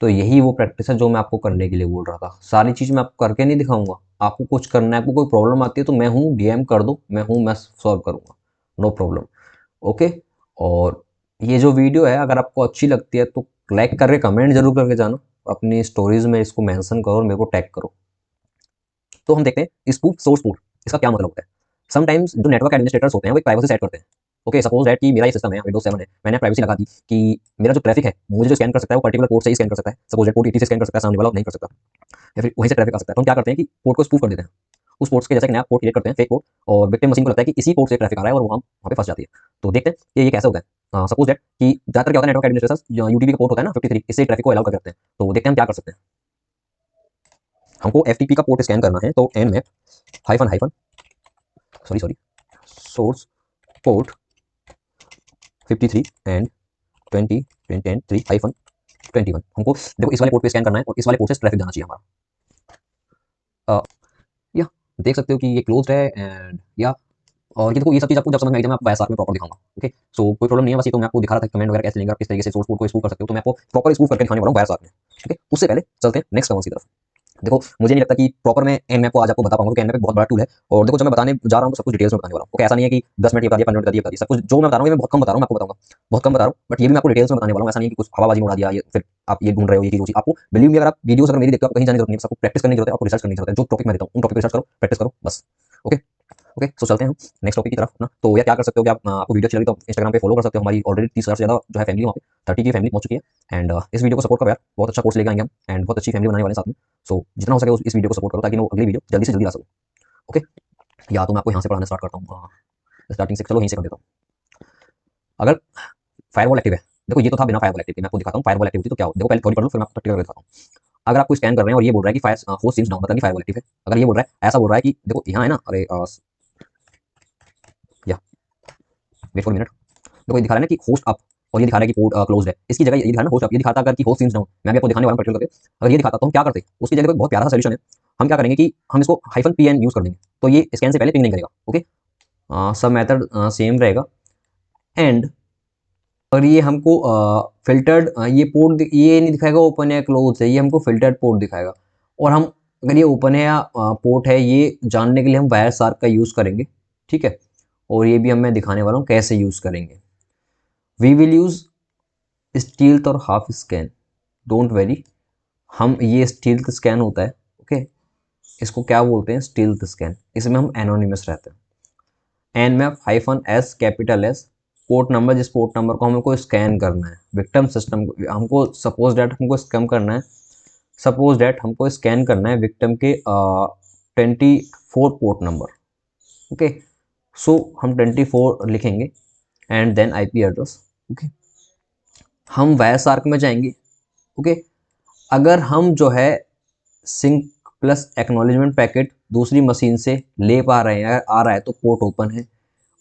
तो यही वो प्रैक्टिस है जो मैं आपको करने के लिए बोल रहा था। सारी चीज़ मैं आपको करके नहीं दिखाऊंगा, आपको कुछ करना है, आपको कोई प्रॉब्लम आती है तो मैं हूँ, डीएम कर दो, मैं सॉल्व करूँगा, नो प्रॉब्लम। ओके, और ये जो वीडियो है अगर आपको अच्छी लगती है तो लाइक करके कमेंट जरूर करके जाना, अपनी स्टोरीज में इसको मेंशन करो और मेरे को टैग करो। तो हम देखते हैं स्पूफ सोर्स पोर्ट, इसका क्या मतलब होता है। समटाइम्स जो नेटवर्क एडमिनिस्ट्रेटर्स होते हैं वो एक प्राइवेसी सेट करते हैं। ओके, सपोज दैट कि मेरा ये सिस्टम है, विंडोज 7 है, मैंने प्राइवेसी लगा दी कि मेरा जो ट्रैफिक है मुझे जो स्कैन कर सकता है वो पर्टिकुलर पोर्ट से ही स्कैन कर सकता है। सपोज दैट पोर्ट 80 से स्कैन कर सकता है, सामने वाला नहीं कर सकता, या फिर वहीं से ट्रैफिक आ सकता है। तो हम क्या करते हैं कि पोर्ट को स्पूफ कर देते हैं, उस पोर्ट के जैसे एक नया पोर्ट क्रिएट करते हैं, फेक पोर्ट, और विक्टिम मशीन को लगता है कि इसी पोर्ट से ट्रैफिक आ रहा है और वहाँ पे फंस जाती है। तो देखते हैं कि ये कैसे होता है। सपोज दैट कि ज़्यादातर क्या होता है, नेटवर्क एडमिनिस्ट्रेटर्स यूटीपी का पोर्ट होता है ना 53, इससे ट्रैफिक को अलाउ कर सकते हैं। तो देखते हैं हम क्या कर सकते हैं। हमको एफटीपी का पोर्ट स्कैन करना है, तो nmap hyphen hyphen sorry source port 53 and 20 20 and 3 hyphen 21, हमको देखो इस वाले पोर्ट पे स्कैन करना है और इस वाले पोर्ट से ट्रैफिक जाना चाहिए हमारा। या देख सकते हो कि ये क्लोज है एंड या, और ये देखो ये सब चीज आपको जब समझ में आई, जब मैं आपको वायरसार्क में प्रॉपर दिखाऊंगा। ओके, सो कोई प्रॉब्लम नहीं है, बस ये तो मैं आपको दिखा रहा था कमेंट वगैरह कैसे लेंगे, आप किस तरीके से सोर्स कोड को स्पूफ कर सकते हो, तो मैं आपको प्रॉपर स्पूफ करके दिखाने वाला हूँ वायरसार्क में। ठीक है, उससे पहले चलते हैं नेक्स्ट कमांड की तरफ। देखो मुझे नहीं लगता कि प्रॉपर मैं nmap को आज आपको बता पाऊंगा, क्योंकि nmap एक बहुत बड़ा टूल है। और देखो जब मैं बताने जा रहा हूँ तो सब कुछ डिटेल्स में बताने वाला हूँ। ओके, ऐसा नहीं है कि 10 मिनट बता दिया, 15 मिनट बता दिया, सब कुछ जो मैं बता रहा हूँ ये मैं बहुत कम बता रहा हूँ, मैं आपको बताऊंगा बहुत कम बता रहा हूँ, बट ये भी मैं आपको डिटेल्स में बताने वाला हूँ। ऐसा नहीं है कि कुछ हवाबाजी में उड़ा दिया, ये फिर आप ये ढूंढ रहे हो ये चीज आपको बिलीव में, अगर आप वीडियोस अगर मेरी देखते हो, आपको कहीं जाने की जरूरत नहीं है, आपको प्रैक्टिस करने की जरूरत है, आपको रिसर्च करने की जरूरत है। जो टॉपिक मैं देता हूँ उन टॉपिक पर रिसर्च करो, प्रैक्टिस करो, बस। ओके ओके, सो चलते हैं हम नेक्स्ट टॉपिक की तरफ ना। तो यह क्या कर सकते हो कि आप आपको वीडियो अच्छी लगी तो इंस्टाग्राम पे फॉलो कर सकते हो, हमारी ऑलरेडी 30,000 से ज़्यादा जो है फैमिली, वहाँ पे 30 की फैमिली पहुंच चुकी है। एंड इस वीडियो को सपोर्ट करो यार, बहुत अच्छा कोर्स लेके आएंगे हम एंड बहुत अच्छी फैमिली बनाने वाले हैं साथ में। सो जितना हो सके इस वीडियो को सपोर्ट करो ताकि मैं अगली वीडियो जल्दी से जल्दी आ सकूँ। ओके, या तो मैं आपको यहाँ से पढ़ाना स्टार्ट करता हूँ, स्टार्टिंग से, चलो यहीं से कर देता हूँ। अगर फायरवॉल एक्टिव है, देखो ये तो था बिना फायरवॉल एक्टिव के, मैं आपको दिखाता हूँ फायरवॉल एक्टिविटी तो क्या हो। देखो पहले थोड़ी पढ़ लो, फिर मैं आपको प्रैक्टिकल करके दिखाता हूँ। अगर आपको स्कैन कर रहे हैं और ये बोल रहा है कि फायर होस्ट सीम्स डाउन, मतलब कि फायरवॉल एक्टिव है। अगर ये बोल रहा है, ऐसा बोल रहा है कि देखो यहाँ है ना, अरे या वेट फॉर मिनट, देखो ये दिखा रहा है ना कि होस्ट अप और ये दिखा रहा है कि पोर्ट क्लोज्ड है, इसकी जगह ये दिखा रहा है ना होस्ट अप, ये दिखाता अगर कि होस्ट सीम्स डाउन, मैं भी आपको दिखाने वाला हूं प्रैक्टिकल करके। अगर ये दिखाता तो हम क्या करते, उसकी जगह पे बहुत प्यारा सा सॉल्यूशन है। हम क्या करेंगे कि हम इसको -pn यूज कर देंगे, तो ये स्कैन से पहले पिंग नहीं करेगा। ओके, सब मेथड सेम रहेगा। एंड और ये हमको फिल्टर्ड ये पोर्ट ये नहीं दिखाएगा ओपन है क्लोज है, ये हमको फिल्टर्ड पोर्ट दिखाएगा। और हम अगर ये ओपन है या पोर्ट है ये जानने के लिए हम वायरसार्क का यूज़ करेंगे, ठीक है। और ये भी हम मैं दिखाने वाला हूँ कैसे यूज़ करेंगे। वी विल यूज़ स्टील्थ और हाफ स्कैन, डोंट वेरी। हम ये स्टील्थ स्कैन होता है, ओके, इसको क्या बोलते हैं, स्टील्थ स्कैन। इसमें हम एनोनिमस रहते हैं। nmap-s capital S, port number, जिस पोर्ट नंबर को हमको स्कैन करना है, विक्टिम सिस्टम को हमको सपोज डेट हमको स्कैन करना है सपोज डैट हमको स्कैन करना है विक्टिम के 24 पोर्ट नंबर। ओके, सो हम 24 लिखेंगे and then IP address. Okay, हम वायस आर्क में जाएंगे। ओके, अगर हम जो है सिंक प्लस एक्नॉलेजमेंट पैकेट दूसरी मशीन से ले पा रहे हैं, आ रहा है तो पोर्ट ओपन है,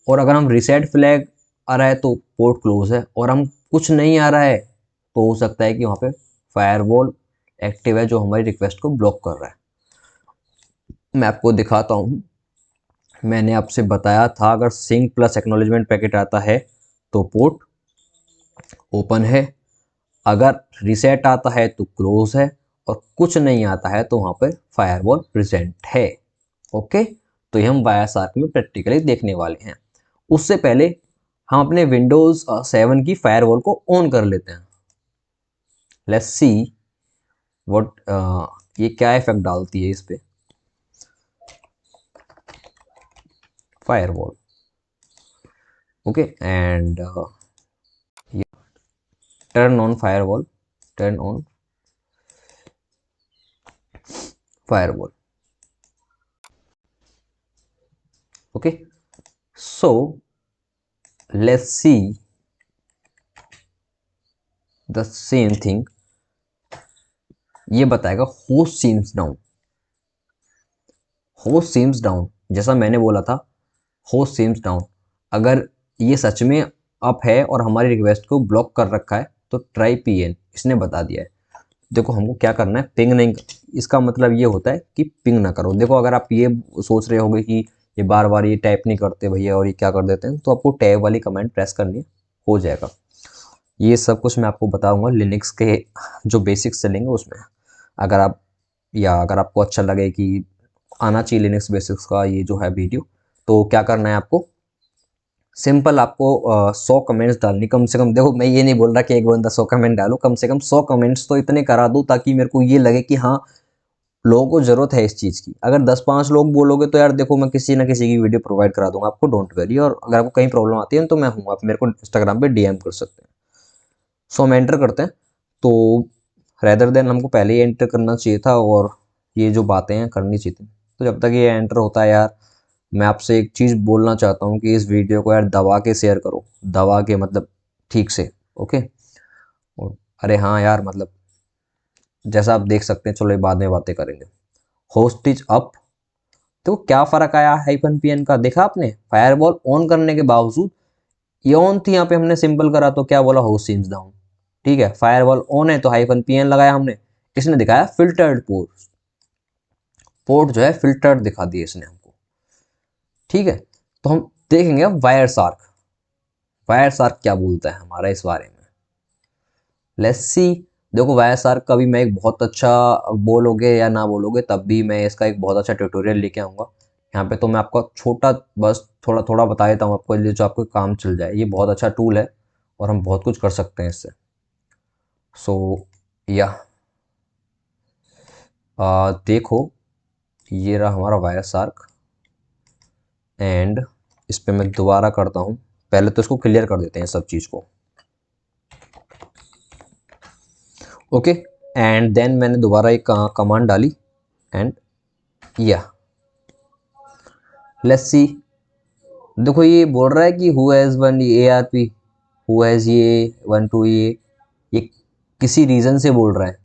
और अगर हम रीसेट फ्लैग आ रहा है तो पोर्ट क्लोज है, और हम कुछ नहीं आ रहा है तो हो सकता है कि वहाँ पे फायरवॉल एक्टिव है जो हमारी रिक्वेस्ट को ब्लॉक कर रहा है। मैं आपको दिखाता हूँ, मैंने आपसे बताया था अगर सिंक प्लस एक्नॉलेजमेंट पैकेट आता है तो पोर्ट ओपन है, अगर रीसेट आता है तो क्लोज है, और कुछ नहीं आता है तो वहाँ पर फायरवॉल प्रेजेंट है। ओके, तो ये हम वायस आर्क में प्रैक्टिकली देखने वाले हैं। उससे पहले हम अपने विंडोज 7 की फायरवॉल को ऑन कर लेते हैं। लेट्स सी व्हाट ये क्या इफेक्ट डालती है इस पे firewall. Okay, and turn on firewall, turn on firewall. Okay, so let's see the same thing. ये बताएगा host seems down, host seems down, जैसा मैंने बोला था होस्ट सीम्स डाउन। अगर ये सच में अप है और हमारी रिक्वेस्ट को ब्लॉक कर रखा है तो ट्राई पीएन, इसने बता दिया है। देखो हमको क्या करना है, पिंग नहीं, इसका मतलब ये होता है कि पिंग ना करो। देखो अगर आप ये सोच रहे होगे कि ये बार बार ये टाइप नहीं करते भैया और ये क्या कर देते हैं, तो आपको टैब वाली कमांड प्रेस करनी है, हो जाएगा। ये सब कुछ मैं आपको बताऊंगा लिनक्स के जो बेसिक्स चलेंगे उसमें। अगर आप, या अगर आपको अच्छा लगे कि आना चाहिए लिनक्स बेसिक्स का ये जो है वीडियो, तो क्या करना है आपको, सिंपल आपको 100 कमेंट्स डालनी कम से कम। देखो मैं ये नहीं बोल रहा कि एक बंदा 100 कमेंट डालो, कम से कम 100 कमेंट्स तो इतने करा दूँ ताकि मेरे को ये लगे कि हाँ लोगों को ज़रूरत है इस चीज़ की। अगर 10-5 लोग बोलोगे तो यार देखो मैं किसी ना किसी की वीडियो प्रोवाइड करा दूंगा आपको, डोंट वरी। और अगर आपको कहीं प्रॉब्लम आती है तो मैं हूँ, आप मेरे को इंस्टाग्राम पे डीएम कर सकते हैं। सो हम एंटर करते हैं, तो रेदर देन हमको पहले ही एंटर करना चाहिए था और ये जो बातें हैं करनी चाहिए थी। तो जब तक ये एंटर होता है यार, मैं आपसे एक चीज़ बोलना चाहता हूँ कि इस वीडियो को यार दबा के शेयर करो, दबा के मतलब ठीक से। ओके, और अरे हाँ यार मतलब जैसा आप देख सकते हैं, चलो ये बाद में बातें करेंगे। होस्ट इज अप, तो क्या फ़र्क आया हाइफन पीएन का, देखा आपने, फायरवॉल ऑन करने के बावजूद ये ऑन थी, यहाँ पे हमने सिंपल करा तो क्या बोला, होस्ट सीम्स डाउन। ठीक है, फायरवॉल ऑन है तो हाइफन पीएन लगाया हमने, इसने दिखाया फिल्टर्ड पोर्ट, पोर्ट जो है फिल्टर्ड दिखा दिए इसने हमको। ठीक है, तो हम देखेंगे अब वायर सार्क, वायर सार्क क्या बोलता है हमारा इस बारे में। Let's see. देखो वायर सार्क का भी मैं एक बहुत अच्छा, बोलोगे या ना बोलोगे तब भी मैं इसका एक बहुत अच्छा ट्यूटोरियल लेके आऊँगा। यहाँ पे तो मैं आपको छोटा बस थोड़ा थोड़ा बता देता हूँ आपको, जो आपको काम चल जाए। ये बहुत अच्छा टूल है और हम बहुत कुछ कर सकते हैं इससे। सो या देखो ये रहा हमारा वायर सार्क, एंड इस पे मैं दोबारा करता हूँ। पहले तो इसको क्लियर कर देते हैं सब चीज़ को। ओके, एंड देन मैंने दोबारा एक कमांड डाली एंड या लेट्स सी। देखो ये बोल रहा है कि who has one ARP, who has ये 1 2 ये किसी रीज़न से बोल रहा है।